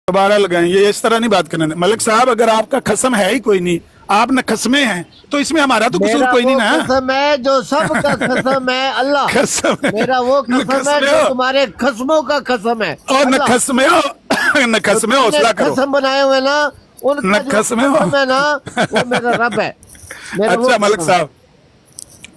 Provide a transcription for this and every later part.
दोबारा लगाएं, ये इस तरह नहीं बात करना। मलिक साहब अगर आपका खसम है ही कोई नहीं, आप न खसमे हैं, तो इसमें हमारा तो कसूर कोई नहीं ना। कसम है जो सबका कसम है अल्लाह, कसम है। मेरा वो कसम है जो तुम्हारे खसमों का कसम है। और न खसमे हो, न खसमे हो, हौसला करो। कसम बनाए हुए ना उनका न खसमे हो है ना, वो मेरा रब है। अच्छा मलिक साहब,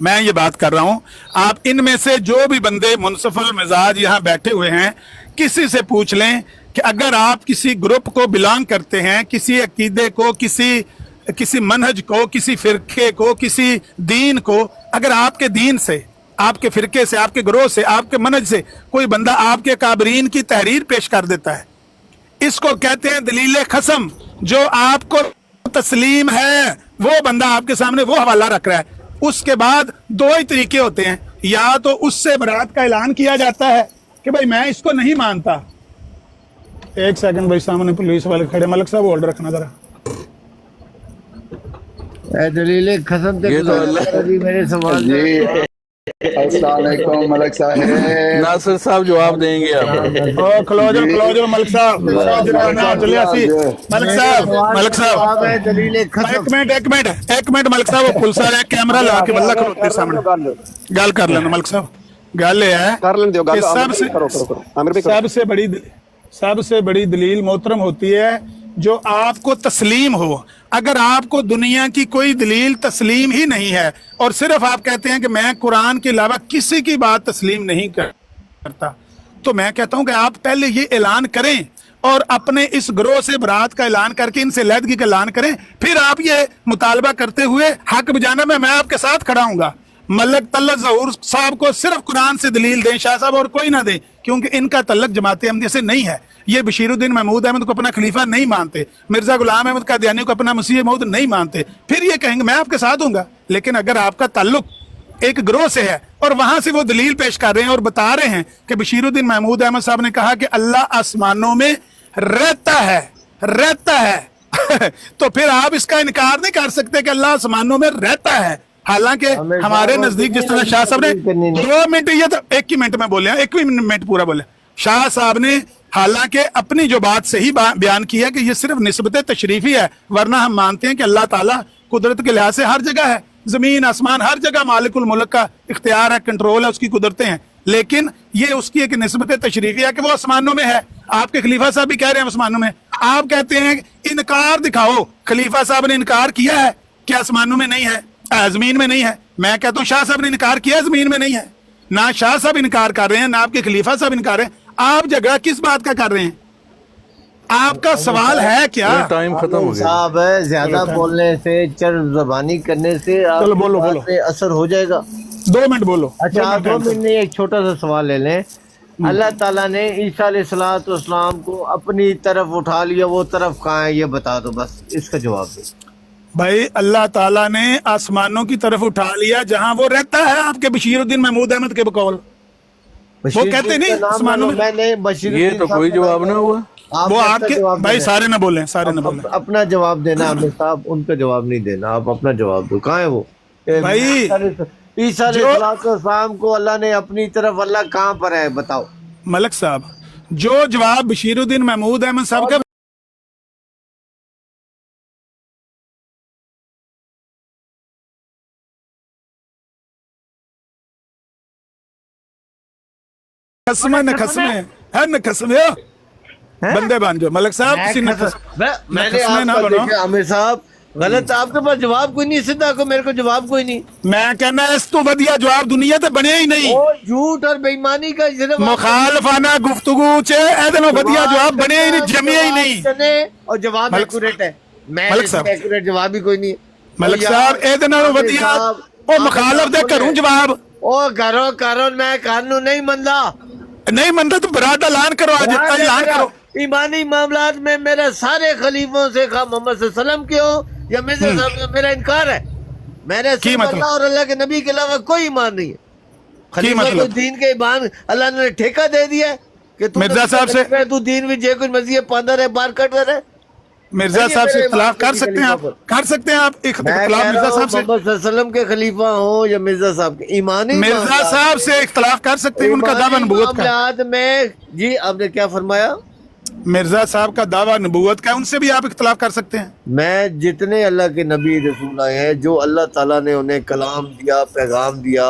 मैं ये बात कर रहा हूँ, आप इनमें से जो भी बंदे मुनसफल मिजाज यहाँ बैठे हुए हैं, किसी से पूछ लें कि अगर आप किसी ग्रुप को बिलोंग करते हैं, किसी अकीदे को, किसी मनहज को, किसी फिरके को, किसी दीन को, अगर आपके दीन से, आपके फिरके से, आपके ग्रोह से, आपके मनहज से कोई बंदा आपके काबरीन की तहरीर पेश कर देता है, इसको कहते हैं दलील खसम। जो आपको तस्लीम है वो बंदा आपके सामने वो हवाला रख रहा है। उसके बाद दो ही तरीके होते हैं, या तो उससे बरात का ऐलान किया जाता है कि भाई मैं इसको नहीं मानता। एक सेकंड भाई, सामने पुलिस वाले खड़े, मलिक साहब होल्ड रखना जरा। दलील कसम से मेरे सवाल अस्सलाम वालेकुम मलिक साहब। नासिर साहब जवाब देंगे आप। क्लोजर मलिक साहब, मलिक साहब एक मिनट मलिक साहब, पुलिस वाले कैमरा ला के बल्ला खड़ोते सामने गल कर लेना। मलिक साहब गल ये है कि सबसे बड़ी दलील मोहतरम होती है जो आपको तस्लीम हो। अगर आपको दुनिया की कोई दलील तस्लीम ही नहीं है और सिर्फ आप कहते हैं कि मैं कुरान के अलावा किसी की बात तस्लीम नहीं करता, तो मैं कहता हूं कि आप पहले ये ऐलान करें और अपने इस ग्रोह से बरात का ऐलान करके इनसे लहदगी का ऐलान करें, फिर आप ये मुतालबा करते हुए हक बजाना में मैं आपके साथ खड़ा हूंगा। मलक तल्लक ज़हूर साहब को सिर्फ कुरान से दलील दें शाह साहब, और कोई ना दें, क्योंकि इनका तल्लक जमात अहमदिया से नहीं है। ये बशीरुद्दीन महमूद अहमद को अपना खलीफा नहीं मानते, मिर्जा गुलाम अहमद कादियानी को अपना मसीह मौद नहीं मानते, फिर ये कहेंगे मैं आपके साथ हूंगा। लेकिन अगर आपका ताल्लुक एक ग्रोह से है और वहां से वो दलील पेश कर रहे हैं और बता रहे हैं कि बशीरुद्दीन महमूद अहमद साहब ने कहा कि अल्लाह आसमानों में रहता है तो फिर आप इसका इनकार नहीं कर सकते कि अल्लाह आसमानों में रहता है। हालांकि हमारे नजदीक जिस तरह शाह साहब ने 2 मिनट, ये तो एक ही मिनट में बोले, एक ही मिनट पूरा बोले शाह साहब ने, हालांकि अपनी जो बात सही बयान की है कि ये सिर्फ निस्बत तशरीफी है, वरना हम मानते हैं कि अल्लाह ताला कुदरत के लिहाज से हर जगह है, जमीन आसमान हर जगह मालिकुल मुल्क का इख्तियार है, कंट्रोल है, उसकी कुदरतें हैं। लेकिन ये उसकी एक निस्बत तशरीफी है कि वो आसमानों में है। आपके खलीफा साहब भी कह रहे हैं आसमानों में, आप कहते हैं इनकार दिखाओ। खलीफा साहब ने इनकार किया है कि आसमानों में नहीं है, जमीन में नहीं है। मैं कहता हूँ शाह साहब ने इनकार किया जमीन में नहीं है। ना शाह साहब इनकार कर रहे हैं, ना आपके खलीफा साहब इनकार है। आप झगड़ा किस बात का कर रहे हैं? आपका सवाल है क्या? टाइम खत्म हो गया साहब, ज्यादा बोलने से, चर्ब जबानी करने से चलो बोलो पे असर हो जाएगा। 2 मिनट बोलो। अच्छा, आप 2 मिनट में एक छोटा सा सवाल ले लें। अल्लाह ताला ने ईसा अलैहिस्सलाम को अपनी तरफ उठा लिया, वो तरफ कहाँ है ये बता दो, बस इसका जवाब दो। भाई अल्लाह ताला ने आसमानों की तरफ उठा लिया जहां वो रहता है, आपके बशीरुद्दीन महमूद अहमद के बकौल। वो कहते नहीं आसमानों में, ये तो कोई जवाब ना हुआ। वो आपके भाई सारे ना बोले, सारे ना बोले। अपना जवाब देना आमिर साहब, उनका जवाब नहीं देना, आप अपना जवाब दो। कहाँ है वो भाई? ईसा अलैहिस्सलाम को अल्लाह ने अपनी तरफ, अल्लाह कहाँ पर है बताओ। मलिक साहब, जो जवाब बशीरुद्दीन महमूद अहमद साहब का खसमे न खसमे है, न खसमे हो बंदे बन जाओ। मलिक साहब मैंने आपको देखा आमिर साहब, गलत, आपके पास जवाब कोई नहीं, सीधा को मेरे को जवाब कोई नहीं। मैं कहना इस तो वधिया जवाब दुनिया ते बने ही नहीं। झूठ और बेईमानी का मुखालफाना गुफ्तगू च एदे नाल वधिया जवाब बने ही नहीं, जमे ही नहीं। और जवाब एक्यूरेट है, मैं मलिक साहब एक्यूरेट जवाब ही कोई नहीं। मलिक साहब एदे नाल वधिया ओ मुखालफ दे करूं जवाब। ओ करो मैं कानून नहीं मनदा तो बरात ऐलान करो, आज ऐलान करो। ईमानी मामलात में मेरे सारे खलीफों से खा मोहम्मद सल्लल्लाहु अलैहि वसल्लम के हो या मिर्जा साहब से मेरा इनकार है। मेरे सिर्फ अल्लाह और अल्लाह के नबी के अलावा कोई ईमान नहीं है। खलीफा को दीन के ईमान अल्लाह ने ठेका दे दिया कि तू मिर्जा साहब से तू दीन भी जे कुछ मसीह पांदा रहे बार कट रहे। मिर्जा साहब से इख्तिलाफ कर सकते हैं आप, इख्तिलाफ मिर्जा साहब से, मोहम्मद सल्लल्लाहु के खलीफा हो या मिर्जा साहब के ईमानी मिर्जा साहब से इख्तिलाफ कर सकते हैं उनका दावा नबूवत का। में जी आपने क्या फरमाया? मिर्जा साहब का दावा नबूवत का है, उनसे भी आप इख्तलाफ कर सकते हैं। मैं जितने अल्लाह के नबी रसूल आए हैं, जो अल्लाह ताला ने उन्हें कलाम दिया, पैगाम दिया,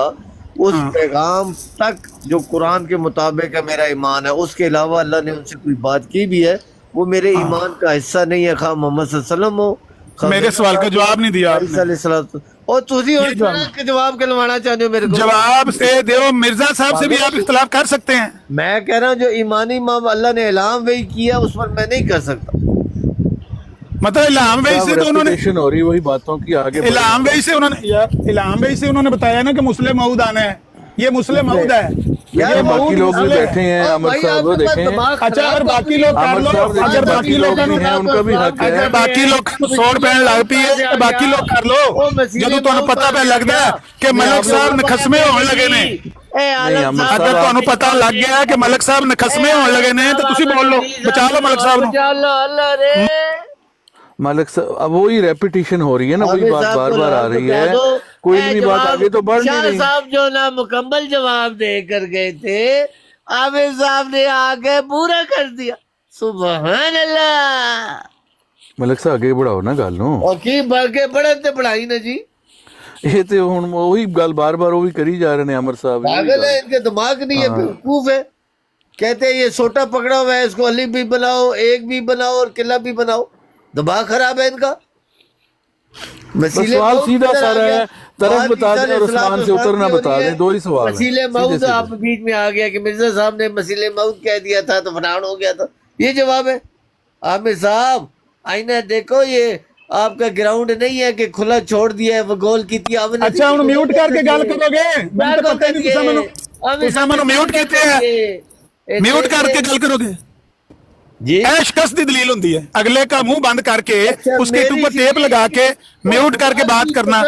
उस पैगाम तक जो कुरान के मुताबिक है मेरा ईमान है। उसके अलावा अल्लाह ने उनसे कोई बात की भी है, वो मेरे ईमान का हिस्सा नहीं है। खा मोहम्मद सल्लल्लाहु अलैहि वसल्लम हो, मेरे सवाल का जवाब नहीं दिया आपने। और तुसी और के जवाब कहलवाना चाहते हो मेरे को? जवाब से दो। मिर्जा साहब से भी आप इख्तलाफ कर सकते हैं। मैं कह रहा हूँ जो ईमानी माम अल्लाह ने इलाम वही किया, उस पर मैं नहीं कर सकता। मतलब इलाम वही से तो उन्होंने Repetition हो रही वही बातों की आगे बढ़- इलाम वही से उन्होंने यार इलाम वही से उन्होंने बताया ना कि मुस्लिम मऊद आना है, ये मुस्लिम मऊद है। देखिए, बाकी मऊद लोग भी मुस्लिम है। बैठे हैं, अमर भाई, साहब आपके पास देखें, दिमाग अच्छा खराब अगर है। बाकी लोग कर अमर लो, साहब अगर देखिए, बाकी बाकी लोग लोग भी हैं, उनका भी हक अगर है। बाकी लोग सोड़ पैन लग पी है, बाकी लोग कर लो। ਜਦੋਂ ਤੁਹਾਨੂੰ ਪਤਾ ਪੈ ਲੱਗਦਾ ਹੈ ਕਿ ਮਲਕ ਸਾਹਿਬ ਨਖਸਮੇ ਹੋਣ ਲੱਗੇ ਨੇ, ਅਗਰ ਤੁਹਾਨੂੰ ਪਤਾ ਲੱਗ ਗਿਆ ਕਿ ਮਲਕ ਸਾਹਿਬ ਨਖਸਮੇ ਹੋਣ ਲੱਗੇ ਨੇ ਤਾਂ ਤੁਸੀਂ ਬੋਲ ਲਓ, ਬਚਾ ਲਓ ਮਲਕ ਸਾਹਿਬ ਨੂੰ। बचा लो अल्लाह रे। मलिक साहब अब वही रेपिटेशन हो रही है ना, वही आमिर बात साहब बार को बार आ लाल रही को कह है, दो, कोई ए भी बात जवाब आगे तो बढ़ नहीं शाह रही। साहब जो ना मुकम्मल जवाब दे कर गए थे, आमिर साहब ने आगे पूरा कर दिया। सुभान अल्लाह। मलिक साहब आगे बढ़ाओ ना गल नूं। और की बढ़ के बढ़े ते बढ़ाई ना जी, ये तो हुण वही गल बार बार वही करी जा रहे हैं अमर साहब। पागल है, इनके दिमाग नहीं है, बेवकूफ है। कहते हैं ये सोटा पकड़ा हुआ है, इसको अली भी बनाओ, एक भी बनाओ और किला भी बनाओ। दिमाग खराब है इनका। बस सवाल सीधा सारा है, तरफ बता दें और आसमान से उतरना बता दें, दो ही सवाल है। मसीले मौत आप बीच में आ गया कि मिर्जा साहब ने मसीले मौत कह दिया था तो फरार हो गया था, ये जवाब है। आमिर साहब आईना देखो, ये आपका ग्राउंड नहीं है कि खुला छोड़ दिया है, वो गोल की थी आपने। अच्छा ਹੁਣ ਮਿਊਟ ਕਰਕੇ ਗੱਲ ਕਰੋਗੇ, ਮੈਨੂੰ ਤਾਂ ਪਤਾ ਹੀ ਨਹੀਂ, ਤੁਸੀਂ ਮੈਨੂੰ ਮਿਊਟ ਕੀਤੇ ਹੈ, ਮਿਊਟ ਕਰਕੇ ਗੱਲ ਕਰੋਗੇ जी। ਇਹ ਸ਼ਖਸ ਦੀ ਦਲੀਲ ਹੁੰਦੀ ਹੈ, ਅਗਲੇ का मुंह बंद करके उसके ऊपर टेप लगा के म्यूट करके बात करना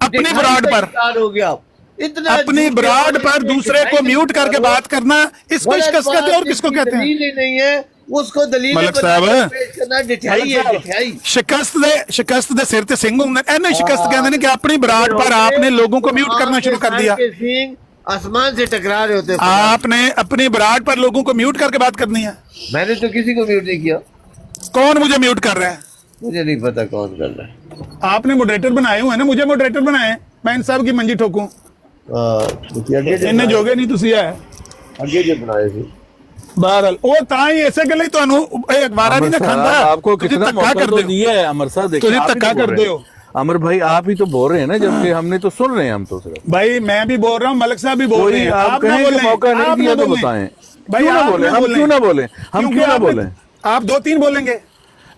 अपनी ब्रॉड पर, हो गया इतना अपनी ब्रॉड पर दूसरे को म्यूट करके बात करना, इसको शिकस्त कहते हैं। और किसको कहते हैं? दलील ही नहीं है, उसको दलील मलिक साहब, डिठाई है, डिठाई। शिकस्त दे सिर ते सिंह हुंदे, ਇਹਨੇ शिकस्त कहते हैं कि अपनी ब्रॉड पर आपने लोगों को म्यूट करना शुरू कर दिया। सिंह आसमान से टकरा रहे होते, आपने अपनी ब्रॉड पर लोगों को म्यूट करके बात करनी है। मैंने तो किसी को म्यूट नहीं किया। कौन मुझे म्यूट कर रहा है? मुझे नहीं पता कौन कर रहा है। आपने मॉडरेटर बनाए हुए हैं ना, मुझे मॉडरेटर बनाए, मैं इन सब की मंजी ठोकूं, इन्हें जोगे नहीं तुसी है ਅੱਗੇ ਜੇ ਬਣਾਏ ਸੀ। बहरहाल वो ਤਾਂ ਹੀ ਇਸੇ ਗੱਲੇ ਤੁਹਾਨੂੰ ਇਹ ਅਖਬਾਰਾਂ नहीं ना खांदा, आपको कितना मौका तो दिया है अमर साहब, देखिए ਤੁਸੀਂ आप ही ਧੱਕਾ तो बोल ਕਰਦੇ रहे हो। हैं। अमर भाई आप ही तो बोल रहे हैं ना, जबकि हमने तो सुन रहे हैं, हम तो सिर्फ भाई मैं भी बोल रहा हूँ, मलिक साहब भी बोल कोई रहे हैं, आप ना कहें कि बोलें, मौका नहीं आप दिया ना तो बोलें। बताएं, भाई क्यों ना आप बोले, ना हम बोलें। क्यों ना बोले, हम क्योंकि क्यों ना आप- बोले, आप 2-3 बोलेंगे,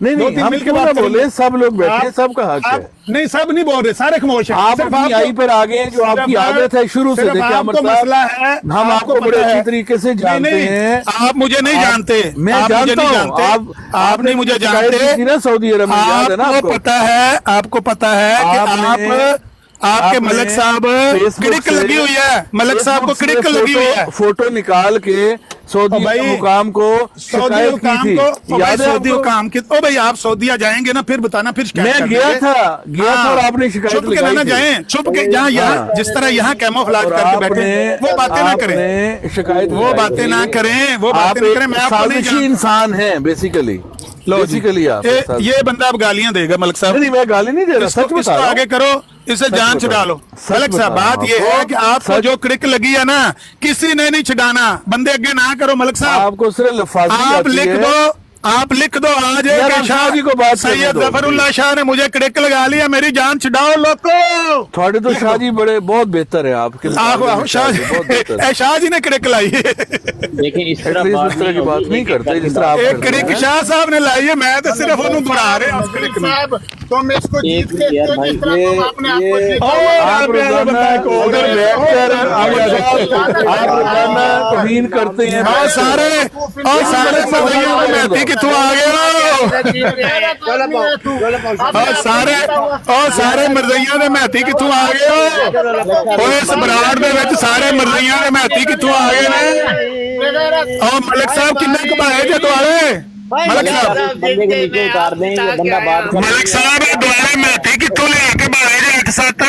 नहीं दो नहीं तीन हम मिलके क्यों बात ना करेंगे। बोले, सब लोग बैठे, सबका हक है। आप नहीं, सब नहीं बोल रहे, सारे खामोश हैं। आप सिर्फ अपनी आपको- आई पर आ गए, जो आपकी सिर्फ आदत है शुरू से। सिर्फ देखिए आपको अमर मसला साहब, है, हम आपको बड़े पता अच्छी है। तरीके से जानते नहीं, नहीं, हैं। आप मुझे नहीं जानते, मैं आप मुझे जानता नहीं हूँ, जानते, आप नहीं मुझे जानते। शिकायत की थी ना सऊदी अरब में, याद है ना आपको आपको? पता है, आपको पता है कि आपके मलिक साहब क्लिक लगी हुई है, मलिक साहब को क्लिक लगी हुई है। फोटो निकाल के सऊदी हुकाम को शिकायत की थी, याद है सऊदी हुकाम की। ओ भाई आप सऊदीया जाएंगे ना, फिर बताना, फिर शिकायत मैं कर गया देंगे। था और आपने शिकायत छुप के ना जाएं, छुप के जहाँ यहाँ जिस तरह यहाँ कैमोफ्लेज करके बैठे, वो बातें ना करें, शिकायत, वो बातें ना करें, वो बातें ना करें। मैं आपको नहीं साजिशी इंसान है बेसिकली, बेसिकली आप ये बंदा अब गालियां देगा मलिक साहब। नहीं, मैं गाली नहीं दे रहा, सच इसको बता रहा हूं। आगे करो, इसे जान छुड़ा लो। मलिक साहब बात ये है कि आपको जो क्लिक लगी है ना, किसी ने नहीं छुड़ाना, बंदे आगे ना करो मलिक साहब। आपको सिर्फ लफाजी आप आती लिख है। दो, आप लिख दो आज यार, आप शाह जी को बात करने सैयद दो। जफरुल्लाह शाह ने मुझे क्लिक लगा लिया, मेरी जान छुड़ाओ लोगो। थोड़े तो शाह जी बड़े बहुत बेहतर है आपके, आहो शाह जी, बहुत बेहतर है। शाह जी ने क्लिक लाई है। देखिए इस तरह At least इस तरह की बात नहीं करते जिस तरह आप एक करते क्लिक हैं। शाह साहब ने लाई है, मैं तो सिर्फ उन्होंने बढ़ा रहे हैं क्लिक में। तुम इसको जीत के यार भाई, जिस तरह तुम अपने आप को जीत- आप रोजाना उधर बैठकर आप रोजाना तौहीन करते हैं। और सारे मर्दियों के महती कितों आ गए हो? और सारे मर्दियों के महती कितों आ गए हो? और इस बराड़ दे विच सारे मर्दियों के महती कितों आ गए ने? और मलिक साहब किन्ने घुमाए जे दुआरे? मलिक साहब, बंदे को नीचे उतार दें, ये बंदा बात कर मलिक साहब दुआरे महती कितों ले के बाए जे 8-7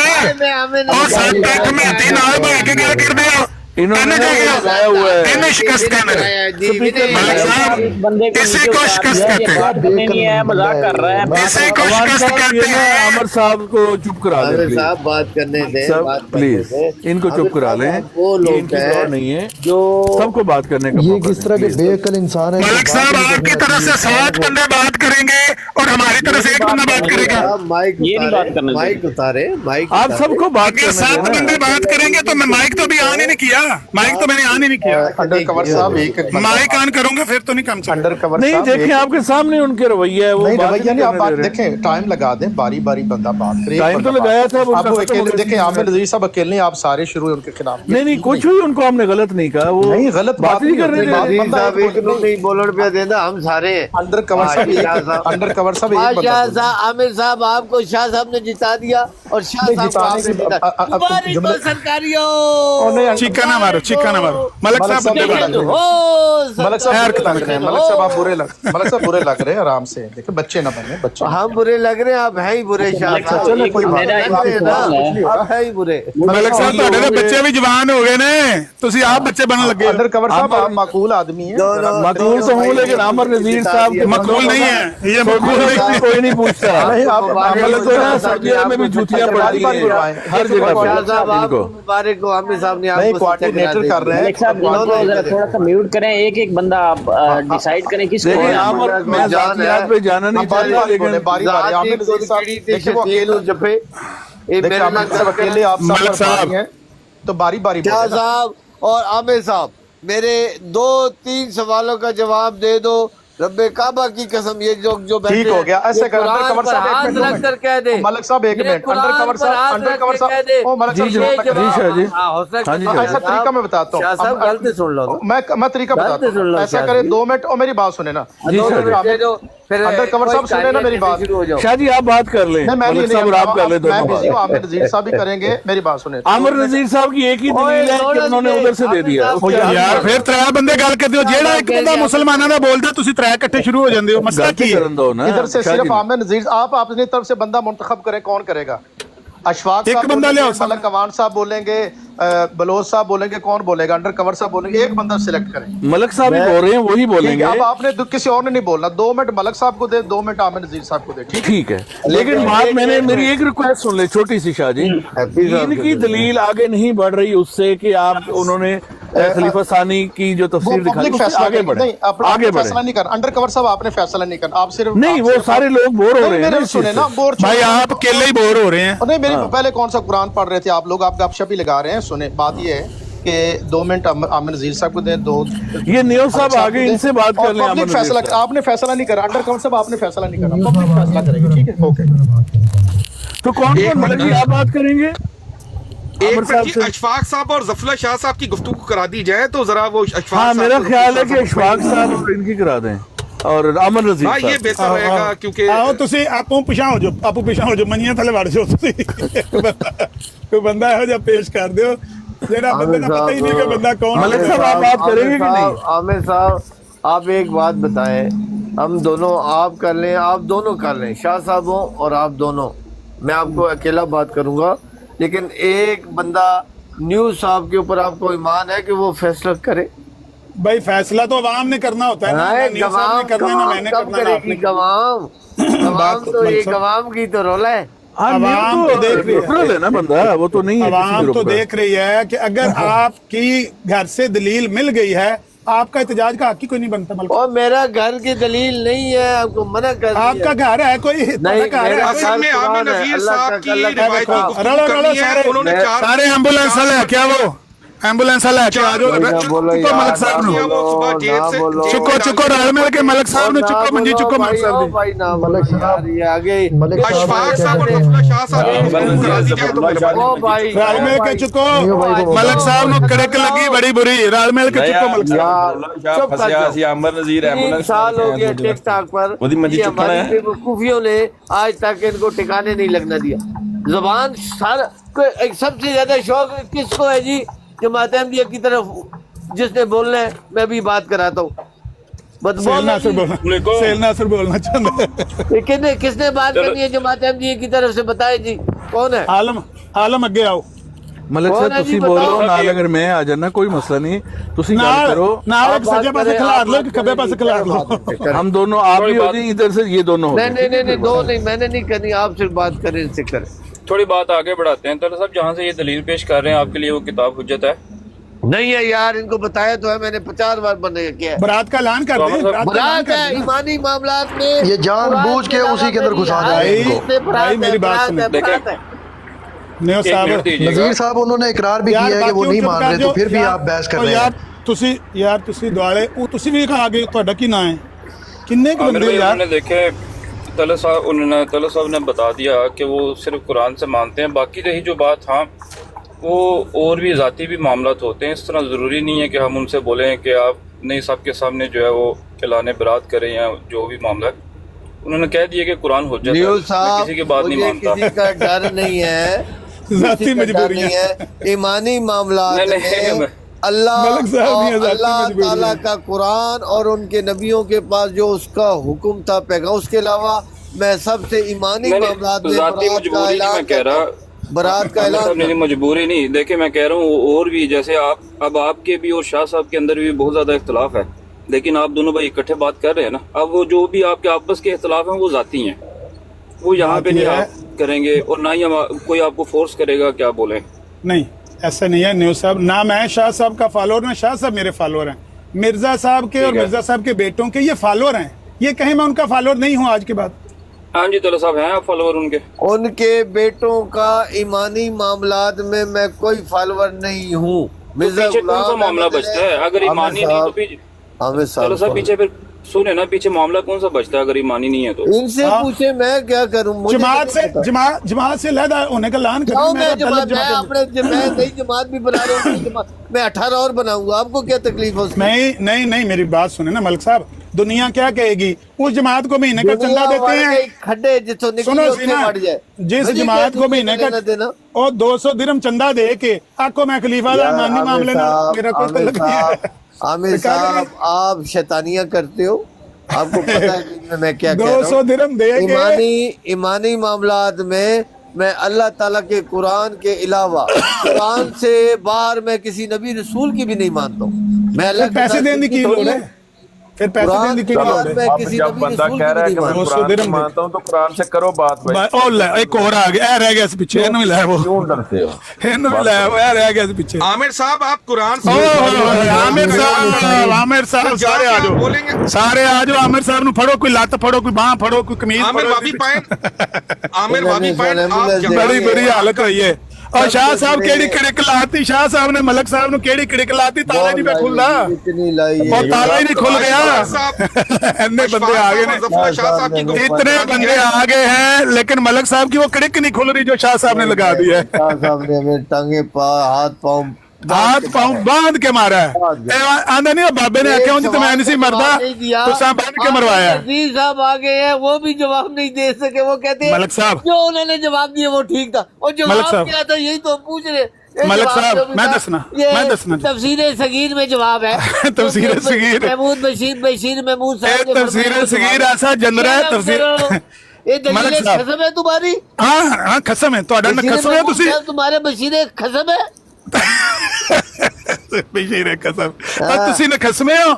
और 7-8 महती नाल बाए के गल कर दिया। انہوں نے لگایا ہوا ہے انہیں شکست کرنا ہے ملک صاحب اس بندے کو اسی کو شکست کہتے ہیں بات کرنی نہیں ہے، مذاق کر رہا ہے. اسی کو شکست کہتے ہیں عامر صاحب کو چپ کرا دیں عامر پلیز صاحب بات کرنے دیں، سب بات کرنے پلیز دیں. ان کو چپ کرا لیں. وہ ان لوگ کی دور نہیں ہے جو سب کو بات کرنے کا یہ موقع کس طرح کے دیں. بے عقل انسان ہے. ملک صاحب آپ کی طرف سے 7 بندے بات کریں گے اور ہماری طرف سے 1 بندہ بات کرے گا. مائک یہ نہیں بات کرنے دیں. مائک اتارے، مائک آپ سب کو بات اگر 7 کرنا بندے بات کریں گے تو میں مائک تو ابھی آن ہی نہیں کیا، مائک تو میں نے آن ہی نہیں کیا. अंडर कवर साहब एक مائک آن کروں گا پھر تو نہیں کام چلے. अंडर कवर نہیں साहब دیکھیں آپ کے سامنے ان کے رویہ ہے وہ نہیں بات رویہ نہیں آپ کرنے بات دے رہے ہیں. دیکھیں ٹائم لگا دیں باری باری بندہ بات کرے ٹائم تو لگایا تھا وہ آپ ختم ہو اکیلے گیا. دیکھیں عامر نذیر صاحب اکیلے نہیں، آپ سارے شروع ان کے خلاف نہیں نہیں کچھ بھی ان کو ہم نے غلط نہیں کہا، وہ نہیں غلط بات نہیں کر رہے تھے. نذیر صاحب ایک نہیں بولن پہ دینا، ہم سارے ہیں. अंडर कवर साहब एक अंडर कवर साहब एक बंदा شاہ صاحب عامر صاحب آپ کو شاہ صاحب نے جتا دیا اور شاہ صاحب کو آپ نے جتا. مبارک ہو سرکاریوں. چیکا نہ مارو، چیکا نہ مارو. ملک صاحب بندے بات کریں. ملک صاحب برے لگ رہے ہیں، ملک صاحب آپ برے لگ رہے ہیں. آرام سے دیکھیں بچے نہ بنے بچے. ہم برے لگ رہے ہیں، آپ ہیں ہی برے شاہ صاحب. چلے کوئی بات نہیں. آپ ہیں ہی برے. ملک صاحب ਤੁਹਾਡੇ ਦੇ ਬੱਚੇ ਵੀ ਜਵਾਨ ਹੋ ਗਏ ਨੇ, ਤੁਸੀਂ ਆਪ ਬੱਚੇ ਬਣਨ ਲੱਗੇ ਹੋ. अंडर कवर साहब आप माकूल आदमी हैं. مقبول تو ہوں لیکن عامر نذیر صاحب کے مقبول نہیں ہے یہ، مقبول نہیں ہے. کوئی نہیں پوچھتا. نہیں آپ مطلب تو نا سعودیہ میں بھی جوتیاں پڑتی ہیں ہر جگہ شاہ پر صاحب ان آپ کو. کو مبارک ہو، عامر صاحب نے آپ نہیں کو کوارڈینیٹر کر رہے ہیں. ملک صاحب ان کو ذرا تھوڑا سا میوٹ کریں، ایک ایک بندہ آپ ڈیسائیڈ کریں کس کو. دیکھیں عامر میں ذاتیات پہ جانا نہیں باری چاہتا باری لیکن بولے باری باری عامر نذیر صاحب دیکھیں وہ اکیلے جفے دیکھیں عامر صاحب اکیلے آپ ملک سب صاحب. ہیں تو باری باری شاہ بولے نا. صاحب اور عامر صاحب میرے 2-3 سوالوں کا جواب دے دو. رب کعبہ کی قسم یہ جو بیٹھے ٹھیک ہو گیا ایسے کر. انڈر کور صاحب ہاتھ ایک رکھ کر منٹ کہہ دے. ملک صاحب ایک منٹ. انڈر کور صاحب انڈر کور صاحب او ملک جی صاحب جی شاہ جی. ہاں جی ایسا طریقہ میں بتاتا شاہ صاحب ہوں. غلط سن لو. میں طریقہ بتاتا غلط سن ہوں. لو ایسا شاہ کرے جی. 2 منٹ اور میری بات سنیں نا. جی شاہ جی. انڈر کور صاحب سنیں نا میری بات. شاہ جی آپ بات کر لیں، میں ملک صاحب اور آپ کر لیں میں دونوں بزی ہوں. بات. عامر نذیر صاحب بھی کریں گے، میری بات سنیں. عامر نذیر صاحب کی ایک ہی دلیل ہے کہ انہوں نے ادھر سے دے دیا. ਯਾਰ ਫਿਰ 3 ਬੰਦੇ ਗੱਲ ਕਰਦੇ ਹੋ, ਜਿਹੜਾ ਇੱਕ ਬੰਦਾ ਮੁਸਲਮਾਨਾਂ ਦਾ ਬੋਲਦਾ ਤੁਸੀਂ 3 ਇਕੱਠੇ ਸ਼ੁਰੂ ਹੋ ਜਾਂਦੇ ਹੋ. ਮਸਲਾ ਕੀ ਹੈ? کرن دو نا ادھر سے شاہ صرف جی. عامر نذیر آپ اپنی طرف سے بندہ منتخب کریں، کون کرے گا؟ اشفاق ایک صاحب بندہ بولیں لے گے، آؤ. ملک اوان صاحب بولیں گے، بلوچ صاحب بولیں گے، کون بولے گا؟ انڈر کور صاحب بولیں گے. ایک بندہ سلیکٹ کریں. ملک صاحب ہی بول رہے ہیں وہی بولیں ٹھیک گے. ہے، اب آپ نے کسی اور نے نہیں بولنا. 2 منٹ ملک صاحب کو دے، 2 منٹ عامر نذیر صاحب کو دے. ٹھیک ٹھیک ہے لیکن بات میں نے میری ایک ریکویسٹ سن لے چھوٹی سی شاہ جی. ان کی دلیل آگے نہیں بڑھ رہی اس سے کہ آپ انہوں نے خلیفہ ثانی کی جو وہ تفسیر دکھائی پبلک اس سے فیصلہ آگے بڑھیں. نہیں، آگے فیصلہ بڑھیں. نہیں کرنا. انڈر کور صاحب آپ نے فیصلہ نہیں کرنا. آپ صرف نہیں وہ سارے لوگ بور ہو رہے ہیں نا اس چیز سنیں سے. نا. بور بھائی آپ اکیلے ہی بور ہو رہے ہیں. نہیں میری پہلے کون سا قرآن پڑھ رہے تھے آپ لوگ؟ آپ گپ شپ ہی لگا رہے ہیں. سنیں بات یہ ہے کہ 2 منٹ عامر نذیر صاحب کو دیں. 2 یہ نیو صاحب آگے ان سے بات کر لیں. عامر پبلک نذیر فیصلہ صاحب. آپ نے فیصلہ نہیں کرا. انڈر کور صاحب آپ نے فیصلہ نہیں کرنا. پبلک فیصلہ کرے گی. ٹھیک ہے اوکے. تو کون ملک جی آپ بات کریں گے؟ ایک منٹ جی، اشفاق صاحب اور ظفر شاہ صاحب کی گفتگو کرا دی جائے تو ذرا وہ اشفاق ہاں صاحب میرا کو خیال ہے کہ اشفاق صاحب اور ان کی کرا دیں اور عامر نذیر ہاں یہ صاحب. بہتر رہے گا کیونکہ ਆਓ ਤੁਸੀਂ ਆਪੋ ਪਿਛਾਂ ਹੋ ਜਾਓ, ਆਪੋ ਪਿਛਾਂ ਹੋ ਜਾਓ, ਮੰਨੀਆਂ ਥੱਲੇ ਵੜ ਜਾਓ ਤੁਸੀਂ. ਕੋਈ ਬੰਦਾ ਇਹੋ ਜਿਹਾ ਪੇਸ਼ ਕਰ ਦਿਓ ਜਿਹੜਾ ਬੰਦੇ ਦਾ ਪਤਾ ਹੀ نہیں کہ بندہ کون ملک ہے. صاحب آپ بات کریں گے کہ نہیں؟ عامر صاحب آپ ایک بات بتائیں. ہم دونوں آپ کر لیں، آپ دونوں کر لیں، شاہ صاحب ہوں اور آپ دونوں. میں آپ کو اکیلا بات کروں گا لیکن ایک بندہ نیوز صاحب کے اوپر آپ کو ایمان ہے کہ وہ فیصلہ کرے؟ بھائی فیصلہ تو عوام نے کرنا ہوتا ہے نا. نہ نیوز صاحب نے کرنا ہے، نہ میں نے کب کرنا ہے، نہ کرے آپ نے گی گوام؟ گوام تو ایک عوام کی تو رولا ہے. ہاں عوام نیو تو دیکھ رہی ہے. نیوٹرل ہے نا بندہ، وہ تو نہیں ہے کسی عوام گروپ تو کا. دیکھ رہی ہے کہ اگر آپ کی گھر سے دلیل مل گئی ہے آپ کا احتجاج کا حق ہی کوئی نہیں بنتا. ملک اور میرا گھر کی دلیل نہیں ہے، آپ کو منع کر دیا. آپ کا گھر ہے کوئی نہیں، گھر ہے میرا کوئی؟ اصل میں عامر نذیر صاحب کی روایتی گفتگو رڑو کرنی ہے. سارے انہوں نے 4 سارے ایمبولینس والے کیا وہ ایمبولینس والے کیا آ جاؤ چکو ملک صاحب نو وہ صبح جیل سے چکو چکو رل مل کے ملک صاحب نے چکو منجی چکو ملک صاحب دی. ملک صاحب اشفاق صاحب اور ظفر شاہ صاحب کی گفتگو کرا دی جائے تو مہربانی. رل مل کے چکو ملک صاحب نو کڑک لگی بڑی بری. رل مل کے چکو ملک صاحب. عامر نذیر 3 سال ہو گیا ٹک ٹاک پر. یہ ہماری بیوقوفیوں نے آج تک ان کو ٹھکانے نہیں لگنا دیا. زبان سب سے زیادہ شوق کس کو ہے جی؟ جماعت احمدیہ کی طرف جس نے بولنا ہے میں بھی بات کراتا ہوں. سیل ناصر بولنا چاہتا ہے. کس نے بات کرنی ہے جماعت احمدیہ کی طرف سے؟ بتائے جی کون ہے؟ عالم اگے آؤ. ਮਲਕ ਸਾਹਿਬ ਕੌਣ ਹੈ ਤੁਸੀਂ ਜੀ, ਬੋਲੋ ਬਤਾਓ। ਨਾਲ, ਅਗਰ ਮੈਂ ਆ ਜਾਣਾ ਕੋਈ ਮਸਲਾ नहीं, ਤੁਸੀਂ ਗੱਲ ਕਰੋ। ਨਾਲ ਇੱਕ ਸੱਜੇ ਪਾਸੇ ਖਿਲਾਰ ਲਓ, ਇੱਕ ਖੱਬੇ ਪਾਸੇ ਖਿਲਾਰ ਲਓ। हम दोनों, आप भी हो जाइए इधर से, ये दोनों हो नहीं नहीं नहीं, दो नहीं, मैंने नहीं करनी, आप सिर्फ बात करें, इनसे करें। थोड़ी बात आगे बढ़ाते हैं। तला साहब जहाँ से ये दलील पेश कर रहे हैं, आपके लिए वो किताब हुज्जत है? नहीं है यार, इनको बताया तो है मैंने 50 बार बने किया है। बारात का ऐलान कर दें, बारात का ऐलान बरात है कर दें। ईमानी मामलात में, ये जानबूझ के उसी के अंदर घुसा रहे हैं इनको। भाई मेरी बात सुनिए। नियो एक साहब, मिनट दीजिएगा। नजीर साहब उन्होंने इकरार भी किया है कि वो नहीं मान रहे, तो फिर भी आप बहस कर रहे हैं। यार ਤੁਸੀਂ ਦੁਆਲੇ ਉਹ ਤੁਸੀਂ ਵੀ ਕਹਾ ਗਏ, ਤੁਹਾਡਾ ਕੀ ਨਾਂ ਹੈ? ਕਿੰਨੇ ਕੁ आमिर ਬੰਦੇ भाई यार? उन्होंने देखे, तला साहब ने बता दिया कि वो सिर्फ कुरान से मानते हैं। बाकी रही जो बात, हाँ वो और भी ज़ाती भी मामलात होते हैं। इस तरह ज़रूरी नहीं है कि हम उनसे बोलें कि आप नहीं सबके सामने जो है वो ऐलान बरात करें या जो भी मामला है। उन्होंने कह दिया कि कुरान हुज्जत है, न्यूज़ मैं साहब, किसी की बात नहीं मुझे मानता। किसी का डर नहीं है, ज़ाती किसी का डर मजबूरी नहीं है। ईमानी मामलात नहीं, नहीं, में अल्लाह मलक साहब नहीं है, और ज़ाती अल्लाह मजबूरी ताला है। का कुरान और उनके नबियों के पास जो उसका हुक्म था पैगाम, उसके अलावा मैं सबसे ईमानी नहीं, मामलात में ज़ाती बरात का मजबूरी नहीं ऐलान मैं कह रहा, बरात का आमिर साहब ऐलान नहीं, मजबूरी नहीं। देखिए मैं कह रहा हूँ और भी, जैसे आप अब आपके भी और शाह साहब के अंदर भी बहुत ज़्यादा इख्तलाफ है, लेकिन आप दोनों भाई इकट्ठे बात कर रहे हैं ना। अब वो जो भी आपके आपस के इख्तलाफ हैं वो ज़ाती हैं, वो यहाँ पे नहीं आप करेंगे और ना ही हम कोई आपको फोर्स करेगा क्या बोले। नहीं, ऐसा नहीं है न्यू साहब। ना मैं शाह साहब का फॉलोअर, ना शाह साहब मेरे फॉलोअर हैं। मिर्जा साहब के और ठीक है। मिर्जा साहब के बेटों के ये फॉलोअर हैं। ये कहीं मैं उनका फॉलोअर नहीं हूँ आज के बाद। हाँ जी, तला साहब हैं आप फॉलोअर उनके? उनके बेटों का ईमानी मामलात में मैं कोई फॉलोअर नहीं हूँ। तो पीछे कौन सा मामला बचता है? अगर ईमानी नहीं तो पीछे, आमिर तला साहब साहब पीछे फिर सुने ना, पीछे मामला कौन सा बचता है अगर ईमानी नहीं है तो? इनसे हाँ। पूछे, मैं क्या करूँ? मुझे जमात तो से नहीं पता। जमात से लहदा होने का ऐलान जाओ, मैं करें। जमात, मैं अपने मैं नई जमात भी बना रहा हूँ, मैं 18 और बनाऊंगा, आपको क्या तकलीफ है उसमें? नहीं, मेरी बात सुने ना मलिक साहब। दुनिया क्या कहेगी? उस जमात को महीने का चंदा देते हैं। खड्डे जिसको सुनो निकले सीना, बढ़ जाए। जिस मुझे जमात क्या को महीने का देना? और 200 दिरहम चंदा दे के आपको मैं खलीफा मानी मामले ना, मेरा कोई तल्लुक नहीं है। आमिर साहब, आप शैतानियां करते हो, आपको पता है कि मैं क्या कह रहा 200 हूँ। दिरहम दे के ईमानी मामलात में मैं अल्लाह ताला के कुरान के अलावा कुरान से बाहर मैं किसी नबी रसूल की भी नहीं मानता हूँ। मैं अल्लाह के पैसे साथ देने की लोड़ है, फिर पैसे कुरान देने की के लोड़ बाद है। मैं अब किसी जब नबी बंदा रसूल कह रहा है की कि भी मैं नहीं 200 कुरान दिरहम से मानता हूं तो कुरान से करो बात भाई। ओ ले, एक और आ गया, रह गया इस पीछे, इन्हों भी लाया वो, क्यों डरते हो? इन्हों भी लाया वो, रह गया इस पीछे। आमिर साहब आप कुरान से आमिर साहब सारे आ जाओ, बोलेंगे। सारे आ जाओ। आमिर साहब नु फड़ो, कोई लत फड़ो, कोई बांह फड़ो, कोई कमीज आमिर फड़ो। वापी पॉइंट, आमिर वापी पॉइंट, आप बड़ी बुरी हालत हुई है। और शाह साहब केड़ी कड़क लाती, शाह साहब ने मलक साहब नु केड़ी कड़क लाती, ताला नहीं पे खुलदा, इतनी लाई है। और ताला ही नहीं खुल गया। इतने बंदे आ गए ने, जफर शाह साहब की इतने बंदे आ गए हैं, लेकिन मलक साहब की वो कड़क नहीं खुल रही जो शाह साहब ने लगा दी है। शाह साहब ने हमें टांगे हाथ पाँव बांध के मारा है। आंदा नहीं, बाबे ने आख्या तो मैं नहीं सी मरदा, तो सा बांध के मरवाया है। वजीर साहब आ गए हैं, वो भी जवाब नहीं दे सके। वो कहते हैं मलक साहब, जो उन्होंने जवाब दिया वो ठीक था, और मलक जवाब साहब, क्या था यही तो हम पूछ रहे। ये मलक जवाब साहब, जो भी मैं था, दसना, ये मैं दसना। तफसीर सगीर में जवाब है। तफसीर सगीर, महमूद बशीर महमूद साहब ने तफसीर फरमाया सगीर जवाब। ऐसा जनरा है, तफसीर। ये दलील मलक साहब, खसम है तुम्हारी? हाँ खसम है, ਤੁਹਾਡਾ ਨਾ ਖਸਮ ਹੈ ਤੁਸੀਂ। तुम्हारे बशीर खसम है। ਬਸ਼ੀਰ ਖਸਮ, ਤੁਸੀਂ ਨਾ ਖਸਮੇ ਹੋ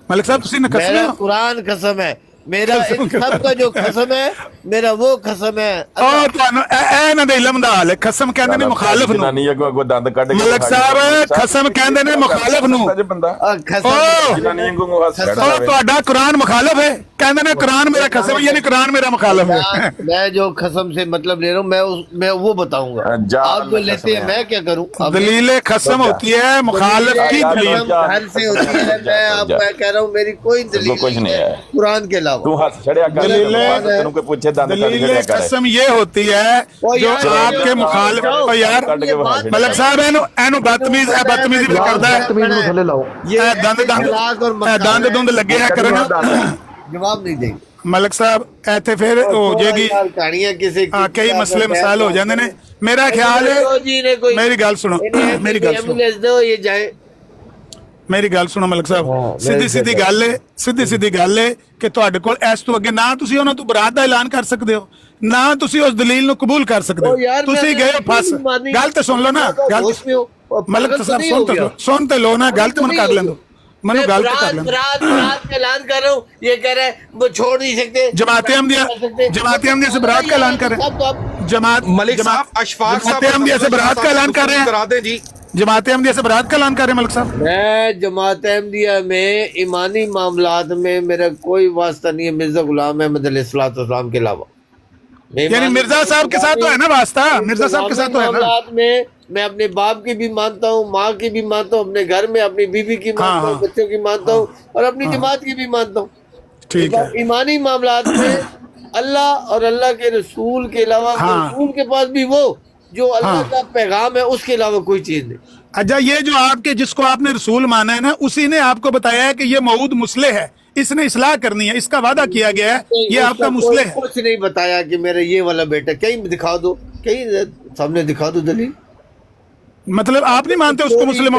ਮਲਕ ਸਾਹਿਬ, ਤੁਸੀਂ ਨਾ ਖਸਮੇ मेरा ਹੋ। कुरान कसम है, मेरा कसम इन सब का जो कसम है, मेरा वो कसम है। ਉਹ ਤੁਹਾਨੂੰ ਇਹ ਇਹਨਾਂ ਦੇ ਇਲਮ ਦਾ ਹਾਲ ਹੈ। ਖਸਮ ਕਹਿੰਦੇ ਨੇ ਮੁਖਾਲਫ ਨੂੰ। ਜਨਾਨੀ ਅੱਗੋਂ ਦੰਦ ਕੱਢ ਕੇ ਮਲਕ ਸਾਹਿਬ ਖਸਮ ਕਹਿੰਦੇ ਨੇ ਮੁਖਾਲਫ ਨੂੰ। ਬੰਦਾ कसम ਉਹ ਜਨਾਨੀ ਅੱਗੋਂ ਹੱਸ ਉਹ ਤੁਹਾਡਾ ਕੁਰਾਨ ਮੁਖਾਲਫ ਹੈ, ਕਹਿੰਦੇ ਨੇ ਕੁਰਾਨ ਮੇਰਾ ਖਸਮ ਹੈ, ਯਾਨੀ ਕੁਰਾਨ ਮੇਰਾ ਮੁਖਾਲਫ ਹੈ। मैं जो कसम से मतलब ले रहा हूँ, मैं वो बताऊंगा। आप जो लेते हैं मैं क्या करूँ? दलील खसम होती है मुखालफ की दलील। घर से होती है। मैं कह रहा हूँ मेरी कोई दलील कुछ नहीं है कुरान के अलावा। ਤੂੰ ਹੱਸ ਛੜਿਆ ਕਰ ਤੈਨੂੰ ਕੋਈ ਪੁੱਛੇ ਦੰਦ ਕੱਢ दलील ਕੇ ਕਰ कसम ये होती है जो आपके मुखालिफ। ओ यार मलक साहब एनु बदतमीजी भी करता है। थले लाओ। ये दंद दुंद लगे है करना। जवाब नहीं देंगे मलक साहब ऐथे फिर हो जाएगी, कहानियां किसी कई मसले मसाइल हो जाते हैं। मेरा ख्याल है, मेरी गल सुनो, मेरी गल सुनो, एम्बुलेंस दो, ये जाए। ਮੇਰੀ ਗੱਲ ਸੁਣੋ ਮਲਕ ਸਾਹਿਬ, ਸਿੱਧੀ ਸਿੱਧੀ ਗੱਲ ਹੈ ਕਿ ਤੁਹਾਡੇ ਕੋਲ ਇਸ ਤੋਂ ਅੱਗੇ ਨਾ ਤੁਸੀਂ ਉਹਨਾਂ ਤੋਂ ਬਰਾਤ ਦਾ ਐਲਾਨ ਕਰ ਸਕਦੇ ਹੋ, ਨਾ ਤੁਸੀਂ ਉਸ ਦਲੀਲ ਨੂੰ ਕਬੂਲ ਕਰ ਸਕਦੇ ਹੋ। ਤੁਸੀਂ ਗਏ ਹੋ ਫਸ। ਗੱਲ ਤੇ ਸੁਣ ਲਓ ਨਾ, ਗੱਲ ਮਲਕ ਸਾਹਿਬ ਸੁਣ ਤੇ ਲਓ ਨਾ, ਗੱਲ ਤੇ ਮਨ ਕਰ ਲੈਂਦੋ, ਮੈਨੂੰ ਗੱਲ ਤੇ ਕਰ ਲੈਂਦੋ। बरात का ऐलान कर रहा हूँ, ये कह रहे हैं वो छोड़ नहीं सकते। जमात अहमदिया से बरात का ऐलान कर रहे हैं। जमात मलिक साहब अशफाक साहब अहमदिया से बरात का ऐलान कर रहे करा हैं। दें जी। जमात अहमदिया से बरात का ऐलान कर रहे हैं मलिक साहब। मैं जमात अहमदिया में ईमानी मामलात में मेरा कोई वास्ता नहीं है मिर्जा गुलाम अहमद अलैहिस्सलाम के अलावा। यानी मिर्जा साहब के साथ तो है ना वास्ता, मिर्जा साहब के साथ तो है ना। मामलात में मैं अपने बाप की भी मानता हूँ, माँ की भी मानता हूँ, अपने घर में अपनी बीवी की मानता हूँ, बच्चों की मानता हूँ, और अपनी जमात की भी मानता हूँ। ठीक है। ईमानी मामलात में अल्लाह और अल्लाह के रसूल के अलावा रसूल के पास भी वो जो अल्लाह का पैगाम है उसके अलावा कोई चीज नहीं। अच्छा, ये जो आपके जिसको आपने रसूल माना है ना, उसी ने आपको बताया है कि ये मऊद मुस्ले है, इसने इस्लाह करनी है, इसका वादा किया गया है, ये आपका मुस्ले है। कुछ नहीं बताया कि मेरा ये वाला बेटा, कहीं दिखा दो, कहीं सामने दिखा दो दलील। मतलब आप नहीं मानते उसको मुस्लिम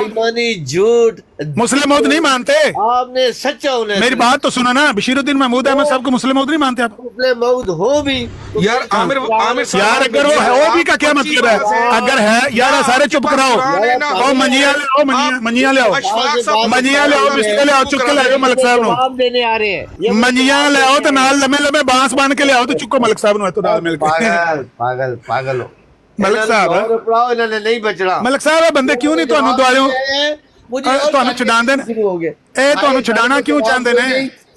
झूठ मुस्लिम मौद नहीं मानते? आपने सच्चा होना। मेरी बात तो सुनो ना, बशीरुद्दीन महमूद अहमद साहब को मुस्लिम मौद नहीं मानते आप? मुस्लिम मौद हो भी यार आमिर यार अगर वो है, वो भी का क्या मतलब है? अगर है यार सारे चुप कराओ, ओ मंजिया ले आओ, मंजिया ले आओ, मंजिया ले आओ, बिस्तर ले आओ, चुप के ले आओ मलिक साहब नो देने आ रहे हैं। मंजिया ले आओ तो नाल लम्बे लम्बे बांस बांध के ले आओ तो चुको मलिक साहब नो तो नाल मिल के। पागल हो मलिक साहब, इन्होंने नहीं बचना। मलिक साहब ਬੰਦੇ ਕਿਉਂ ਨਹੀਂ ਤੁਹਾਨੂੰ ਦੁਆਲਿਓ ਤੁਹਾਨੂੰ ਛਡਾਉਂਦੇ ਨੇ? ਇਹ ਤੁਹਾਨੂੰ ਛਡਾਣਾ ਕਿਉਂ ਚਾਹੁੰਦੇ ਨੇ?